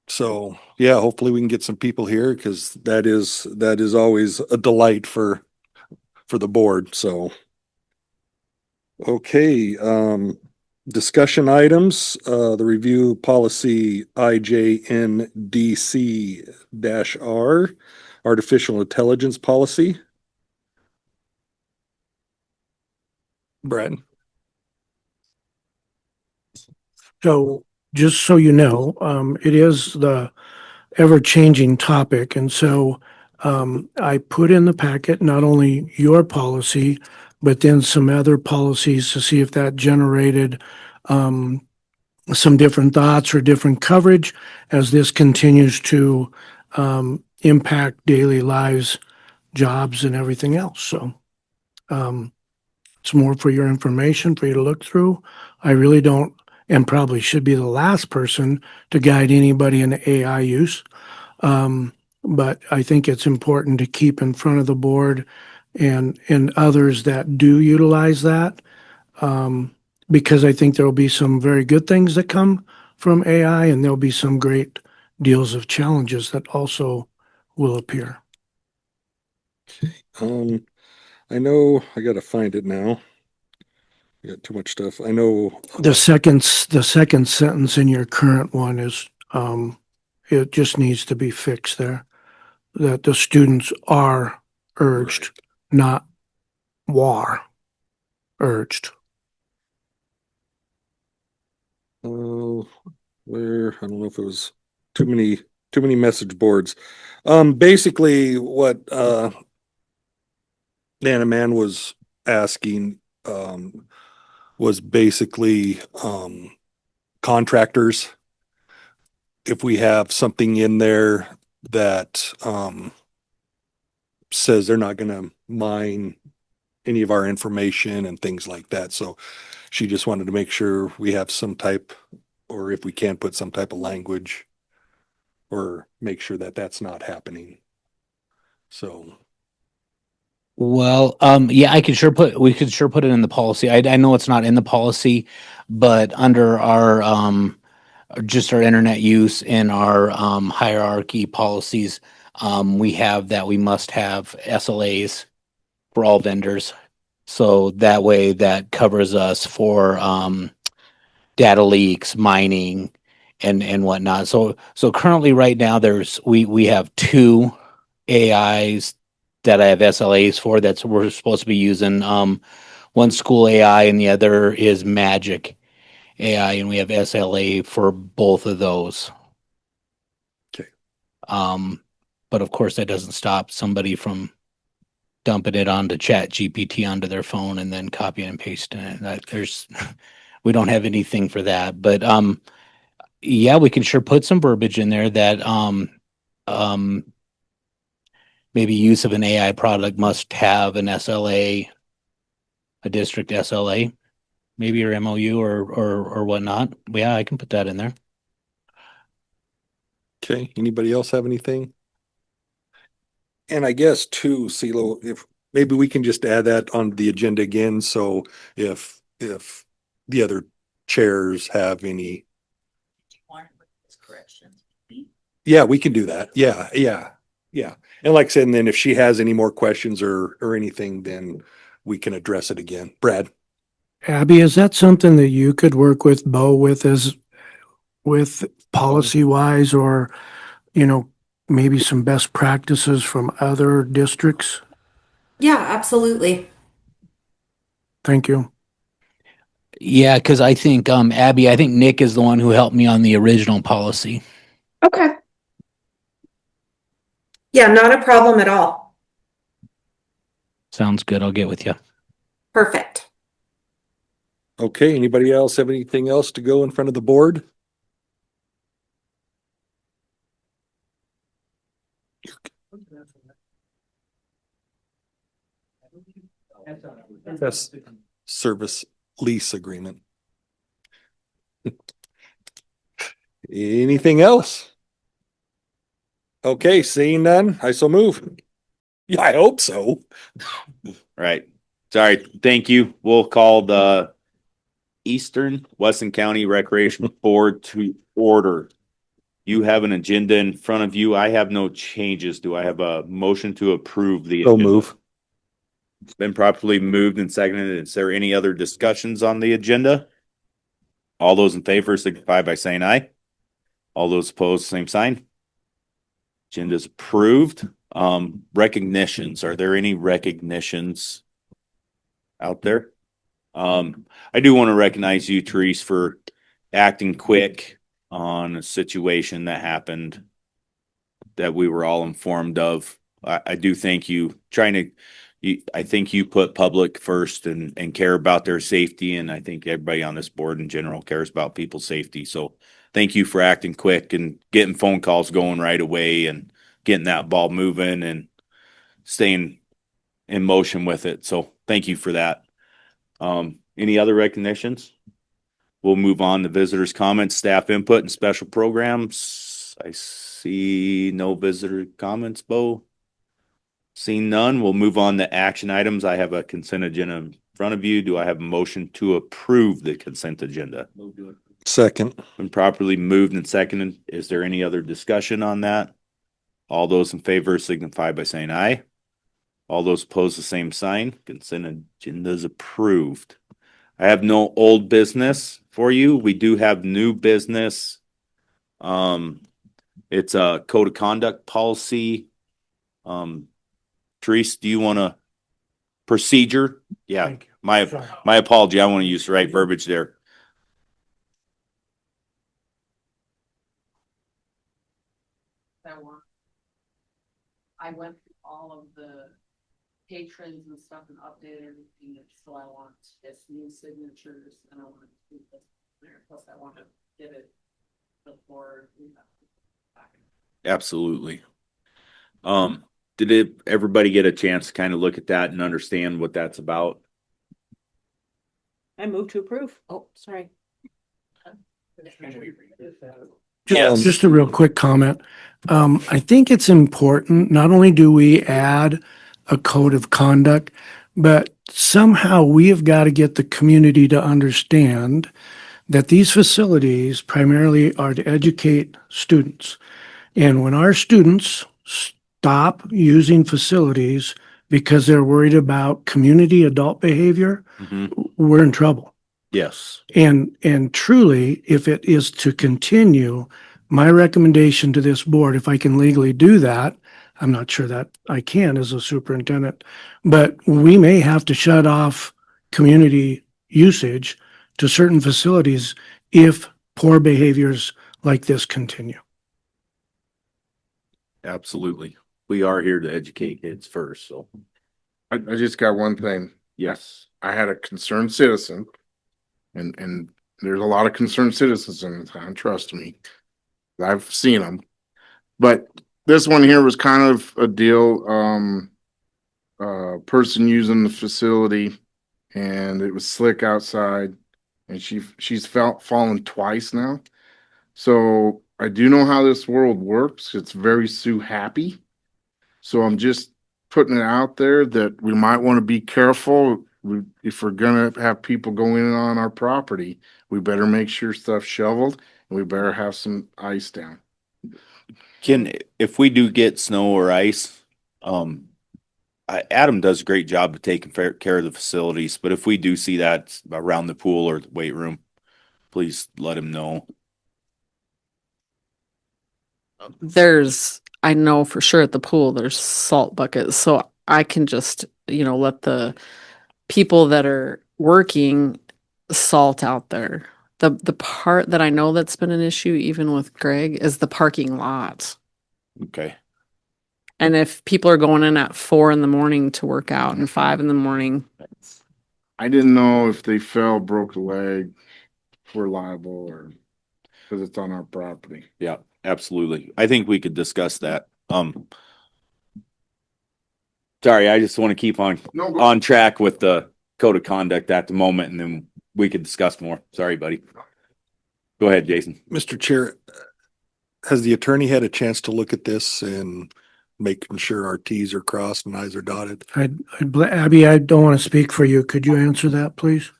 Speaker 1: So yeah, hopefully we can get some people here because that is always a delight for the board. So okay, discussion items, the review policy IJNDC-R, artificial intelligence policy. Brad.
Speaker 7: So just so you know, it is the ever-changing topic. And so I put in the packet not only your policy, but then some other policies to see if that generated some different thoughts or different coverage as this continues to impact daily lives, jobs, and everything else. So it's more for your information, for you to look through. I really don't, and probably should be the last person to guide anybody in AI use. But I think it's important to keep in front of the board and others that do utilize that. Because I think there will be some very good things that come from AI, and there'll be some great deals of challenges that also will appear.
Speaker 1: I know I gotta find it now. I got too much stuff. I know.
Speaker 7: The second sentence in your current one is, it just needs to be fixed there. That the students are urged, not war urged.
Speaker 1: Oh, where, I don't know if it was too many message boards. Basically what, Nana Man was asking, was basically, contractors. If we have something in there that, says they're not gonna mine any of our information and things like that. So she just wanted to make sure we have some type, or if we can put some type of language or make sure that that's not happening. So,
Speaker 8: Well, yeah, we could sure put it in the policy. I know it's not in the policy, but under our, just our internet use and our, hierarchy policies, we have that we must have SLAs for all vendors. So that way that covers us for, data leaks, mining, and whatnot. So currently right now we have two AIs that I have SLAs for we're supposed to be using. One school AI and the other is Magic AI, and we have SLA for both of those.
Speaker 1: okay.
Speaker 8: But of course that doesn't stop somebody from dumping it onto Chat GPT onto their phone and then copying and pasting it. We don't have anything for that, but yeah, we can sure put some verbiage in there that maybe use of an AI product must have an SLA, a district SLA, maybe or MOU or whatnot. Yeah, I can put that in there.
Speaker 1: Okay. Anybody else have anything? And I guess too, CeeLo, if maybe we can just add that on the agenda again. So if the other chairs have any. Yeah, we can do that. Yeah. And like I said, and then if she has any more questions or anything, then we can address it again. Brad.
Speaker 7: Abby, is that something that you could work with Bo with policy wise, or, maybe some best practices from other districts?
Speaker 18: Yeah, absolutely.
Speaker 7: Thank you.
Speaker 8: Yeah, because I think Abby, I think Nick is the one who helped me on the original policy.
Speaker 18: Okay. Yeah, not a problem at all.
Speaker 8: Sounds good. I'll get with you.
Speaker 18: Perfect.
Speaker 1: Okay, anybody else have anything else to go in front of the board? That's service lease agreement. Anything else? Okay, seeing none, I so move. Yeah, I hope so.
Speaker 13: Right. Sorry. Thank you. We'll call the Eastern Weston County Recreation Board to order. You have an agenda in front of you. I have no changes. Do I have a motion to approve the
Speaker 1: So
Speaker 13: agenda?
Speaker 1: move.
Speaker 13: It's been properly moved and seconded. Is there any other discussions on the agenda? All those in favor signify by saying aye. All those opposed, same sign. Agenda is approved. Recognitions. Are there any recognitions out there? I do want to recognize you, Therese, for acting quick on a situation that happened that we were all informed of. I do thank you I think you put public first and care about their safety. And I think everybody on this board in general cares about people's safety. So thank you for acting quick and getting phone calls going right away and getting that ball moving and staying in motion with it. So thank you for that. Any other recognitions? We'll move on to visitors' comments, staff input, and special programs. I see no visitor comments, Bo. Seeing none, we'll move on to action items. I have a consent agenda in front of you. Do I have a motion to approve the consent agenda?
Speaker 1: Second.
Speaker 13: When properly moved and seconded, is there any other discussion on that? All those in favor signify by saying aye. All those opposed, the same sign. Consent agenda is approved. I have no old business for you. We do have new business. It's a code of conduct policy. Therese, do you want to procedure? Yeah, my apology. I want to use the right verbiage there.
Speaker 11: I went through all of the patrons and stuff and updated everything. So I want this new signatures and I want to do this there. Plus I want to get it before we have to back.
Speaker 13: Absolutely. Everybody get a chance to kind of look at that and understand what that's about?
Speaker 18: I move to approve.
Speaker 6: Oh, sorry.
Speaker 7: Just a real quick comment. I think it's important, not only do we add a code of conduct, but somehow we have got to get the community to understand that these facilities primarily are to educate students. And when our students stop using facilities because they're worried about community adult behavior, we're in trouble.
Speaker 13: Yes.
Speaker 7: And truly, if it is to continue, my recommendation to this board, if I can legally do that, I'm not sure that I can as a superintendent, but we may have to shut off community usage to certain facilities if poor behaviors like this continue.
Speaker 13: Absolutely. We are here to educate kids first, so.
Speaker 15: I just got one thing.
Speaker 13: Yes.
Speaker 15: I had a concerned citizen, and there's a lot of concerned citizens in the town, trust me. I've seen them. But this one here was kind of a deal, person using the facility and it was slick outside and she's fallen twice now. So I do know how this world works. It's very Sue happy. So I'm just putting it out there that we might want to be careful. If we're going to have people go in on our property, we better make sure stuff's shoveled and we better have some ice down.
Speaker 13: If we do get snow or ice, Adam does a great job of taking care of the facilities, but if we do see that around the pool or the weight room, please let him know.
Speaker 11: I know for sure at the pool, there's salt buckets. So I can just, let the people that are working salt out there. The part that I know that's been an issue, even with Greg, is the parking lot.
Speaker 13: Okay.
Speaker 11: And if people are going in at 4 a.m. to work out and 5 a.m.
Speaker 15: I didn't know if they fell, broke a leg, we're liable or because it's on our property.
Speaker 13: Yeah, absolutely. I think we could discuss that. Sorry, I just want to keep on track with the code of conduct at the moment, and then we could discuss more. Sorry, buddy. Go ahead, Jason.
Speaker 1: Mr. Chair, has the attorney had a chance to look at this and making sure our T's are crossed and I's are dotted?
Speaker 7: Abby, I don't want to speak for you. Could you answer that, please?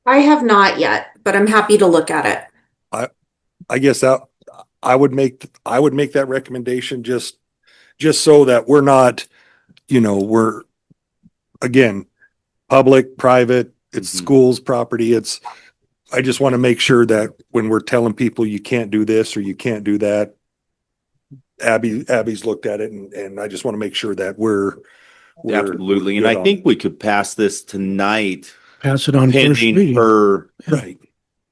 Speaker 18: I have not yet, but I'm happy to look at it.
Speaker 1: I guess I would make that recommendation just so that we're not, we're again, public, private, it's school's property. I just want to make sure that when we're telling people you can't do this or you can't do that, Abby's looked at it and I just want to make sure that we're
Speaker 13: absolutely. And I think we could pass this tonight.
Speaker 7: Pass it on first reading.
Speaker 1: Right.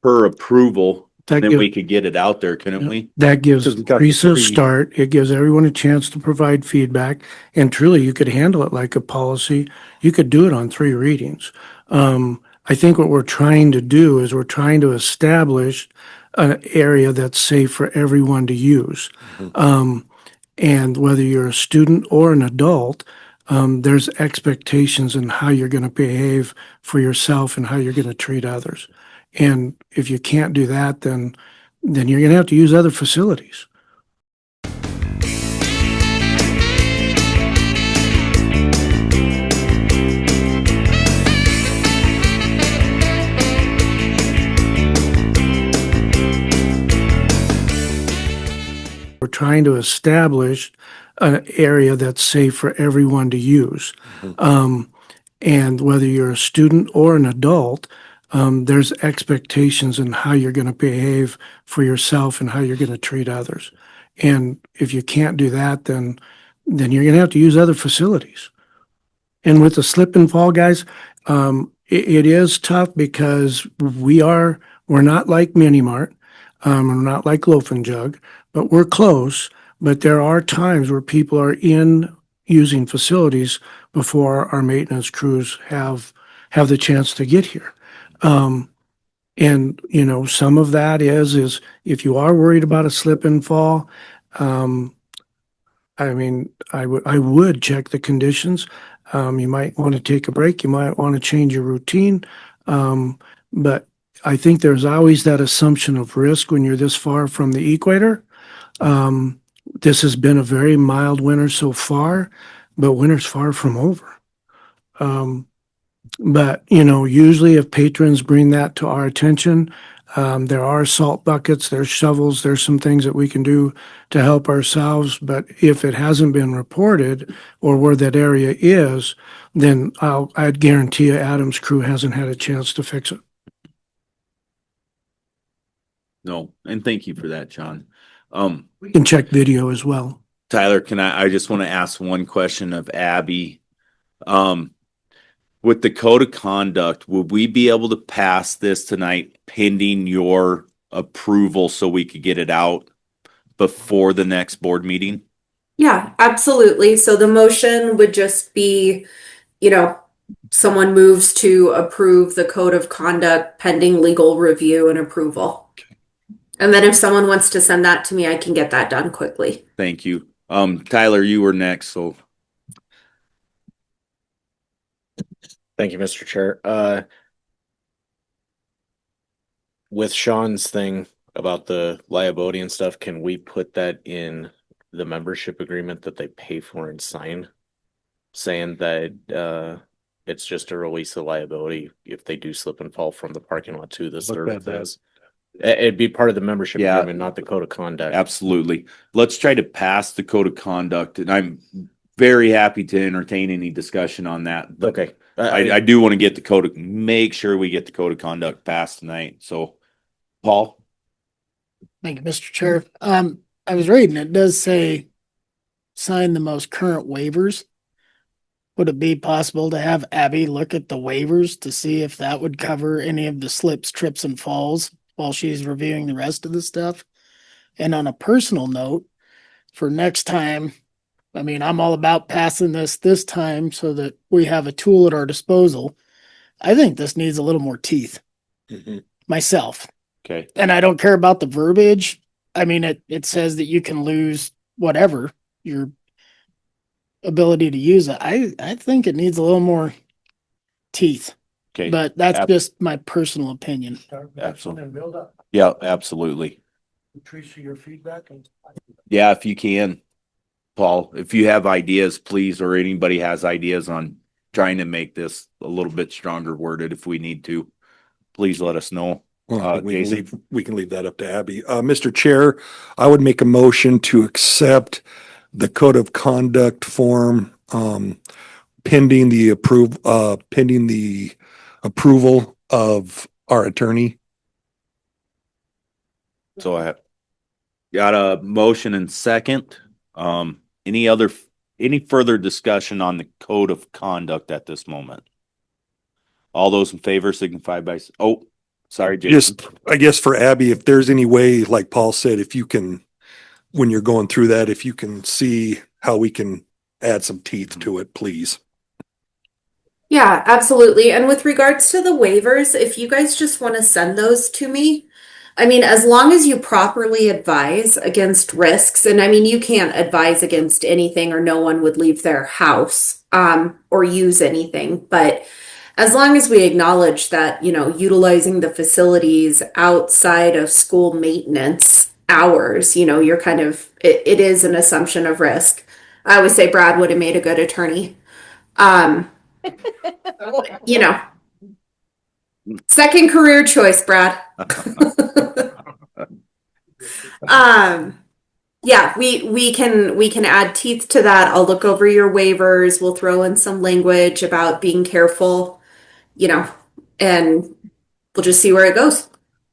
Speaker 13: Per approval.
Speaker 7: That
Speaker 13: Then
Speaker 7: gives,
Speaker 13: we could get it out there, couldn't we?
Speaker 7: that gives
Speaker 1: Because we got
Speaker 7: Teresa a
Speaker 1: three.
Speaker 7: start. It gives everyone a chance to provide feedback. And truly, you could handle it like a policy. You could do it on 3 readings. I think what we're trying to do is we're trying to establish an area that's safe for everyone to use. And whether you're a student or an adult, there's expectations in how you're going to behave for yourself and how you're going to treat others. And if you can't do that, then you're going to have to use other facilities. We're trying to establish an area that's safe for everyone to use. And whether you're a student or an adult, there's expectations in how you're going to behave for yourself and how you're going to treat others. And if you can't do that, then you're going to have to use other facilities. And with the slip and fall, guys, it is tough because we're not like Mini Mart, we're not like Loaf and Jug, but we're close. But there are times where people are in using facilities before our maintenance crews have the chance to get here. And you know, some of that is if you are worried about a slip and fall, I mean, I would check the conditions. You might want to take a break. You might want to change your routine. But I think there's always that assumption of risk when you're this far from the equator. This has been a very mild winter so far, but winter's far from over. But, you know, usually if patrons bring that to our attention, there are salt buckets, there's shovels, there's some things that we can do to help ourselves. But if it hasn't been reported or where that area is, then I'd guarantee you Adam's crew hasn't had a chance to fix it.
Speaker 13: No, and thank you for that, John.
Speaker 7: We can check video as well.
Speaker 13: Tyler, I just want to ask one question of Abby. With the code of conduct, would we be able to pass this tonight pending your approval so we could get it out before the next board meeting?
Speaker 18: Yeah, absolutely. So the motion would just be, someone moves to approve the code of conduct pending legal review and approval. And then if someone wants to send that to me, I can get that done quickly.
Speaker 13: Thank you. Tyler, you were next, so.
Speaker 19: Thank you, Mr. Chair. With Sean's thing about the liability and stuff, can we put that in the membership agreement that they pay for and sign? Saying that it's just a release of liability if they do slip and fall from the parking lot to the services. It'd be part of the membership agreement, not the code of conduct.
Speaker 13: Absolutely. Let's try to pass the code of conduct, and I'm very happy to entertain any discussion on that. But
Speaker 19: Okay.
Speaker 13: I do want to get the make sure we get the code of conduct passed tonight. So, Paul?
Speaker 5: Thank you, Mr. Chair. I was reading, it does say sign the most current waivers. Would it be possible to have Abby look at the waivers to see if that would cover any of the slips, trips, and falls while she's reviewing the rest of the stuff? And on a personal note, for next time, I mean, I'm all about passing this time so that we have a tool at our disposal. I think this needs a little more teeth myself.
Speaker 13: Okay.
Speaker 5: And I don't care about the verbiage. I mean, it says that you can lose whatever, your ability to use it. I think it needs a little more teeth.
Speaker 13: Okay.
Speaker 5: But that's just my personal opinion.
Speaker 13: Absolutely. Yeah, absolutely.
Speaker 7: Teresa, your feedback?
Speaker 13: Yeah, if you can, Paul, if you have ideas, please, or anybody has ideas on trying to make this a little bit stronger worded if we need to, please let us know.
Speaker 1: Well, we can leave that up to Abby. Mr. Chair, I would make a motion to accept the code of conduct form pending the approval of our attorney.
Speaker 13: So I got a motion and second. Any further discussion on the code of conduct at this moment? All those in favor signify by, Sorry, Jason.
Speaker 1: Just, I guess for Abby, if there's any way, like Paul said, if you can, when you're going through that, if you can see how we can add some teeth to it, please.
Speaker 18: Yeah, absolutely. And with regards to the waivers, if you guys just want to send those to me, I mean, as long as you properly advise against risks, and I mean, you can't advise against anything or no one would leave their house or use anything. But as long as we acknowledge that, you know, utilizing the facilities outside of school maintenance hours, you know, you're kind of, it is an assumption of risk. I always say Brad would have made a good attorney. You know, second career choice, Brad. Yeah, we can add teeth to that. I'll look over your waivers. We'll throw in some language about being careful, you know, and we'll just see where it goes.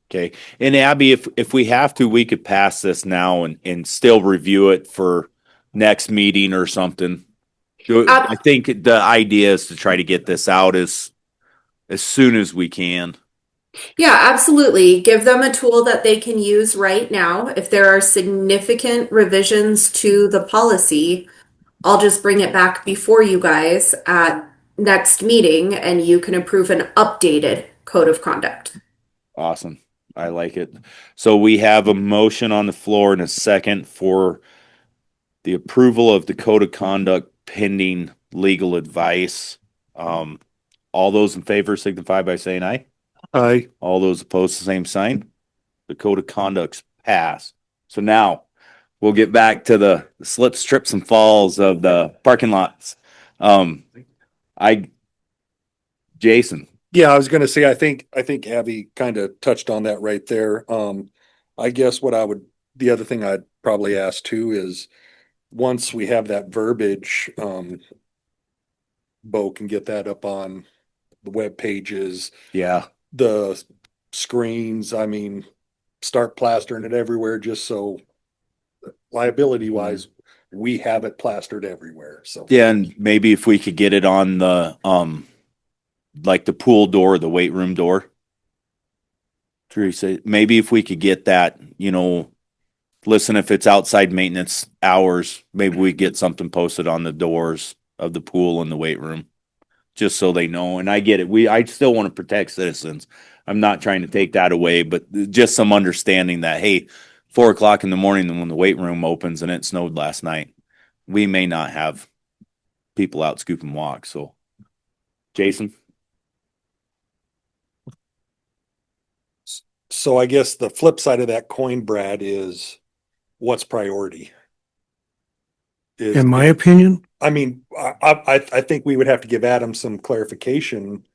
Speaker 13: Okay. And Abby, if we have to, we could pass this now and still review it for next meeting or something. I think the idea is to try to get this out as soon as we can.
Speaker 18: Yeah, absolutely. Give them a tool that they can use right now. If there are significant revisions to the policy, I'll just bring it back before you guys at next meeting and you can approve an updated code of conduct.
Speaker 13: Awesome. I like it. So we have a motion on the floor and a second for the approval of the code of conduct pending legal advice. All those in favor signify by saying aye.
Speaker 1: Aye.
Speaker 13: All those opposed, the same sign. The code of conduct's passed. So now we'll get back to the slips, trips, and falls of the parking lots. Jason.
Speaker 1: Yeah, I was gonna say, I think Abby kind of touched on that right there. I guess the other thing I'd probably ask too is once we have that verbiage, Bo can get that up on the web pages,
Speaker 13: Yeah.
Speaker 1: the screens. I mean, start plastering it everywhere just so liability wise, we have it plastered everywhere. So
Speaker 13: Yeah, and maybe if we could get it on the like the pool door, the weight room door. Teresa, maybe if we could get that, you know, listen, if it's outside maintenance hours, maybe we get something posted on the doors of the pool and the weight room, just so they know. And I get it. I still want to protect citizens. I'm not trying to take that away, but just some understanding that, hey, 4:00 in the morning when the weight room opens and it snowed last night, we may not have people out scooping walks. So, Jason.
Speaker 1: So I guess the flip side of that coin, Brad, is what's priority?
Speaker 7: In my opinion,
Speaker 1: I mean, I think we would have to give Adam some clarification.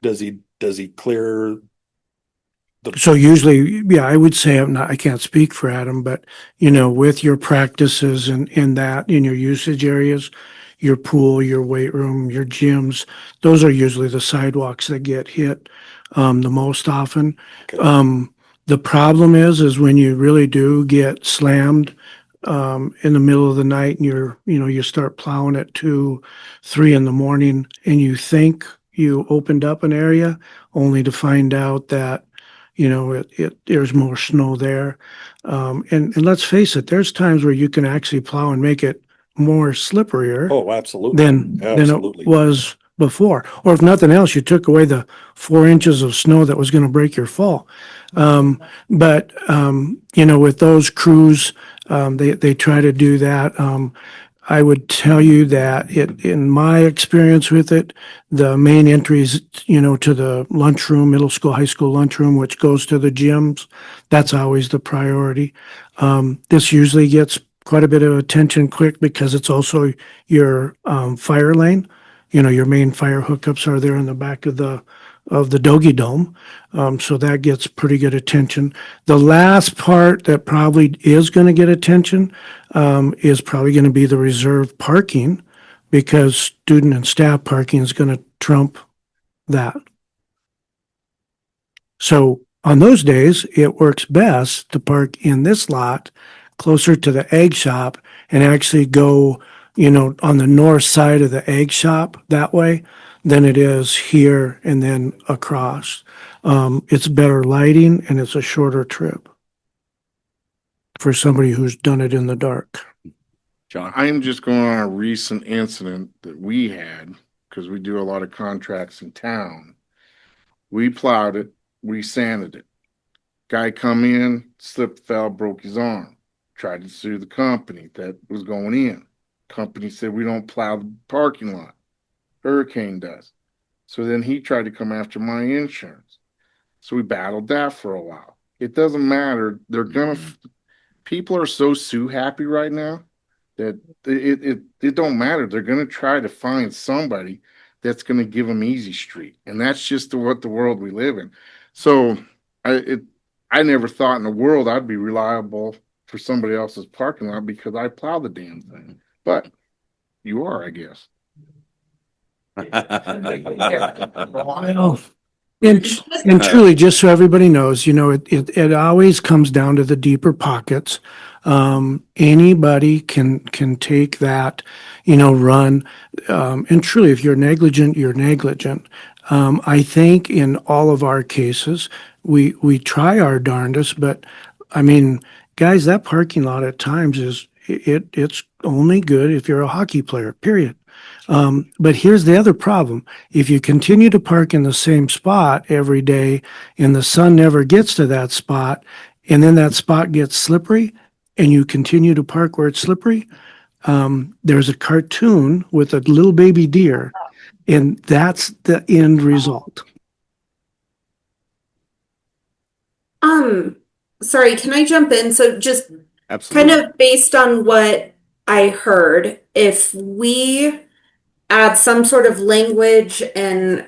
Speaker 1: Does he clear
Speaker 7: so usually, yeah, I would say I can't speak for Adam, but you know, with your practices and in your usage areas, your pool, your weight room, your gyms, those are usually the sidewalks that get hit the most often.
Speaker 1: Okay.
Speaker 7: The problem is when you really do get slammed in the middle of the night and you start plowing at 2, 3 in the morning and you think you opened up an area only to find out that there's more snow there. And let's face it, there's times where you can actually plow and make it more slipperier.
Speaker 1: Oh, absolutely.
Speaker 7: Than it was before. Or if nothing else, you took away the 4 inches of snow that was going to break your fall. But with those crews, they try to do that. I would tell you that in my experience with it, the main entries, to the lunchroom, middle school, high school lunchroom, which goes to the gyms, that's always the priority. This usually gets quite a bit of attention quick because it's also your fire lane. Your main fire hookups are there in the back of the Doggy Dome. So that gets pretty good attention. The last part that probably is going to get attention is probably going to be the reserved parking because student and staff parking is going to trump that. So on those days, it works best to park in this lot closer to the egg shop and actually go, on the north side of the egg shop that way. than it is here and then across. It's better lighting and it's a shorter trip for somebody who's done it in the dark.
Speaker 13: John?
Speaker 15: I am just going on a recent incident that we had, because we do a lot of contracts in town. We plowed it, we sanded it. Guy come in, slipped, fell, broke his arm. Tried to sue the company that was going in. Company said, we don't plow the parking lot. Hurricane does. So then he tried to come after my insurance. So we battled that for a while. It doesn't matter. People are so sue happy right now that it don't matter. They're gonna try to find somebody that's gonna give them easy street, and that's just what the world we live in. So I never thought in the world I'd be reliable for somebody else's parking lot because I plow the damn thing. But you are, I guess.
Speaker 7: Well, and truly, just so everybody knows, it always comes down to the deeper pockets. Anybody can take that, run. And truly, if you're negligent, you're negligent. I think in all of our cases, we try our darndest, but I mean, guys, that parking lot at times it's only good if you're a hockey player, period. But here's the other problem. If you continue to park in the same spot every day and the sun never gets to that spot, and then that spot gets slippery and you continue to park where it's slippery, there's a cartoon with a little baby deer, and that's the end result.
Speaker 18: Sorry, can I jump in? So just
Speaker 13: Absolutely.
Speaker 18: kind of based on what I heard, if we add some sort of language and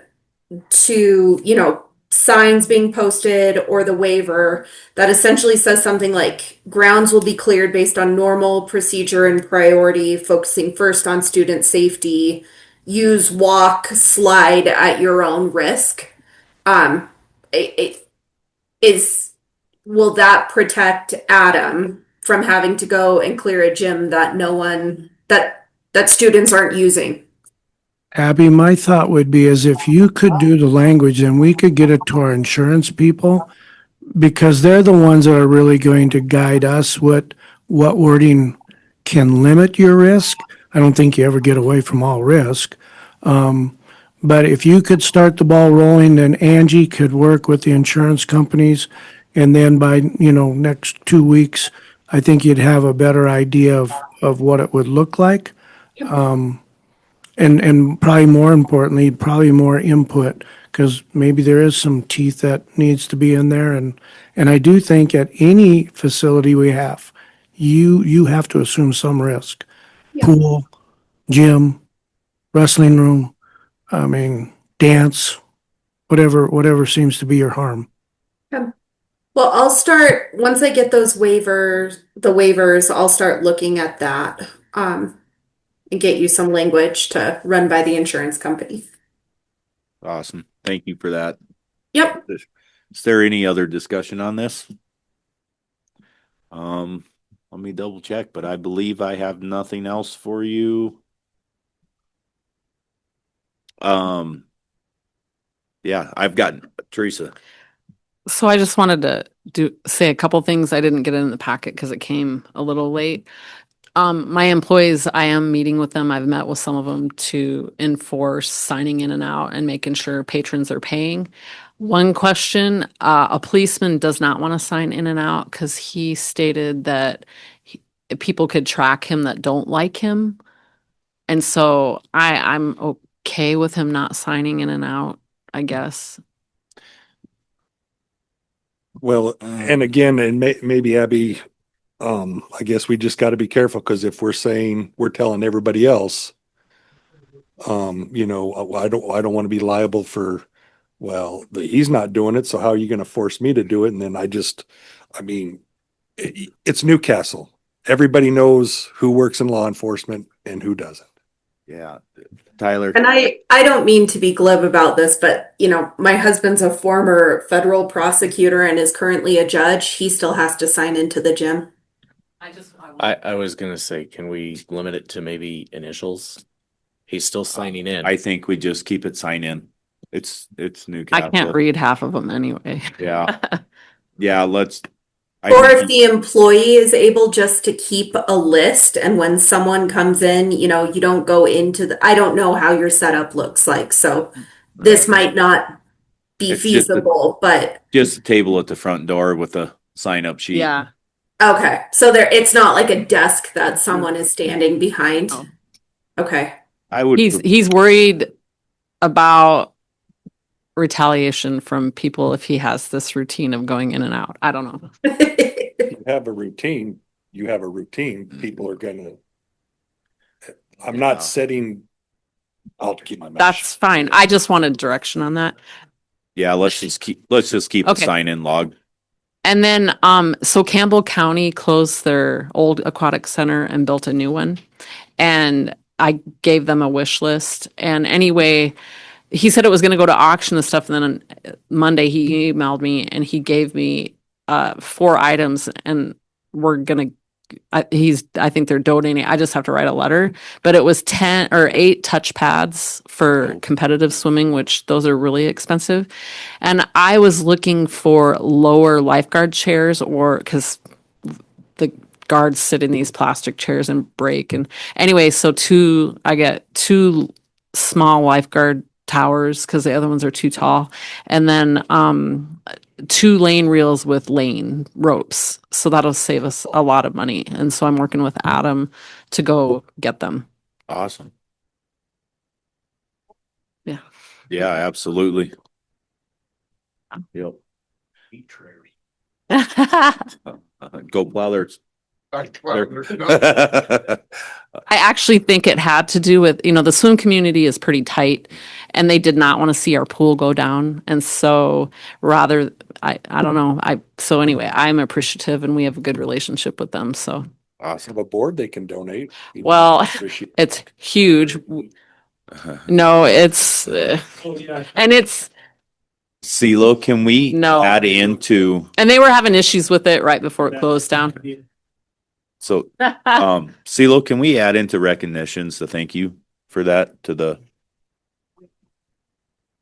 Speaker 18: to, signs being posted or the waiver that essentially says something like grounds will be cleared based on normal procedure and priority, focusing first on student safety, use walk, slide at your own risk. It is, will that protect Adam from having to go and clear a gym that that students aren't using?
Speaker 7: Abby, my thought would be as if you could do the language and we could get it to our insurance people, because they're the ones that are really going to guide us what wording can limit your risk. I don't think you ever get away from all risk. But if you could start the ball rolling, then Angie could work with the insurance companies. And then by, next 2 weeks, I think you'd have a better idea of what it would look like. And probably more importantly, probably more input, because maybe there is some teeth that needs to be in there. And I do think at any facility we have, you have to assume some risk. Pool, gym, wrestling room, I mean, dance, whatever seems to be your harm.
Speaker 18: Well, I'll start once I get those waivers, I'll start looking at that, and get you some language to run by the insurance company.
Speaker 13: Awesome. Thank you for that.
Speaker 18: Yep.
Speaker 13: Is there any other discussion on this? Let me double check, but I believe I have nothing else for you. Yeah, I've got Teresa.
Speaker 11: So I just wanted to say a couple things. I didn't get it in the packet because it came a little late. My employees, I am meeting with them. I've met with some of them to enforce signing in and out and making sure patrons are paying. One question, a policeman does not want to sign in and out because he stated that people could track him that don't like him. And so I'm okay with him not signing in and out, I guess.
Speaker 1: Well, and again, and maybe Abby, I guess we just got to be careful, because if we're telling everybody else, I don't want to be liable for, well, he's not doing it, so how are you going to force me to do it? And then it's Newcastle. Everybody knows who works in law enforcement and who doesn't.
Speaker 13: Yeah. Tyler.
Speaker 18: And I don't mean to be glib about this, but my husband's a former federal prosecutor and is currently a judge. He still has to sign into the gym.
Speaker 19: I was gonna say, can we limit it to maybe initials? He's still signing in.
Speaker 13: I think we just keep it sign in. It's
Speaker 11: I
Speaker 13: Newcastle.
Speaker 11: can't read half of them anyway.
Speaker 13: Yeah. Yeah, let's.
Speaker 18: Or if the employee is able just to keep a list and when someone comes in, you know, you don't go into I don't know how your setup looks like, so this might not be
Speaker 13: It's just
Speaker 18: feasible, but
Speaker 13: just a table at the front door with a sign up sheet.
Speaker 11: Yeah.
Speaker 18: okay. So it's not like a desk that someone is standing behind.
Speaker 11: No.
Speaker 18: Okay.
Speaker 13: I would.
Speaker 11: He's worried about retaliation from people if he has this routine of going in and out. I don't know.
Speaker 1: You have a routine, people are gonna, I'm not setting, I'll keep my mouth
Speaker 11: That's
Speaker 1: shut.
Speaker 11: fine. I just wanted direction on that.
Speaker 13: Yeah, let's just keep the
Speaker 11: Okay.
Speaker 13: sign in log.
Speaker 11: And then, so Campbell County closed their old aquatic center and built a new one. And I gave them a wish list. And anyway, he said it was going to go to auction and stuff. And then on Monday he emailed me and he gave me 4 items and we're going to, I think they're donating. I just have to write a letter, but it was 10 or 8 touch pads for competitive swimming, which those are really expensive. And I was looking for lower lifeguard chairs or because the guards sit in these plastic chairs and break. And anyway, so I get 2 small lifeguard towers because the other ones are too tall. And then 2 lane reels with lane ropes. So that'll save us a lot of money. And so I'm working with Adam to go get them.
Speaker 13: Awesome.
Speaker 11: Yeah.
Speaker 13: Yeah, absolutely. Yep. Go plow their.
Speaker 11: I actually think it had to do with, the swim community is pretty tight and they did not want to see our pool go down. And so rather, I don't know. So anyway, I'm appreciative and we have a good relationship with them. So
Speaker 1: Awesome. Have a board they can donate.
Speaker 11: well, it's huge. No, it's, and it's,
Speaker 13: CeeLo, can we
Speaker 11: No.
Speaker 13: add into,
Speaker 11: and they were having issues with it right before it closed down.
Speaker 13: so, CeeLo, can we add into recognitions the thank you for that to the,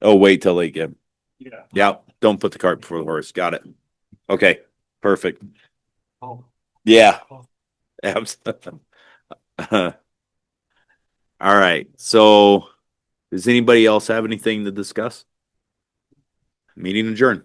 Speaker 13: oh, wait till they get, yeah, don't put the cart before the horse. Got it. Okay, perfect. Yeah. Absolutely. All right, so does anybody else have anything to discuss? Meeting adjourned.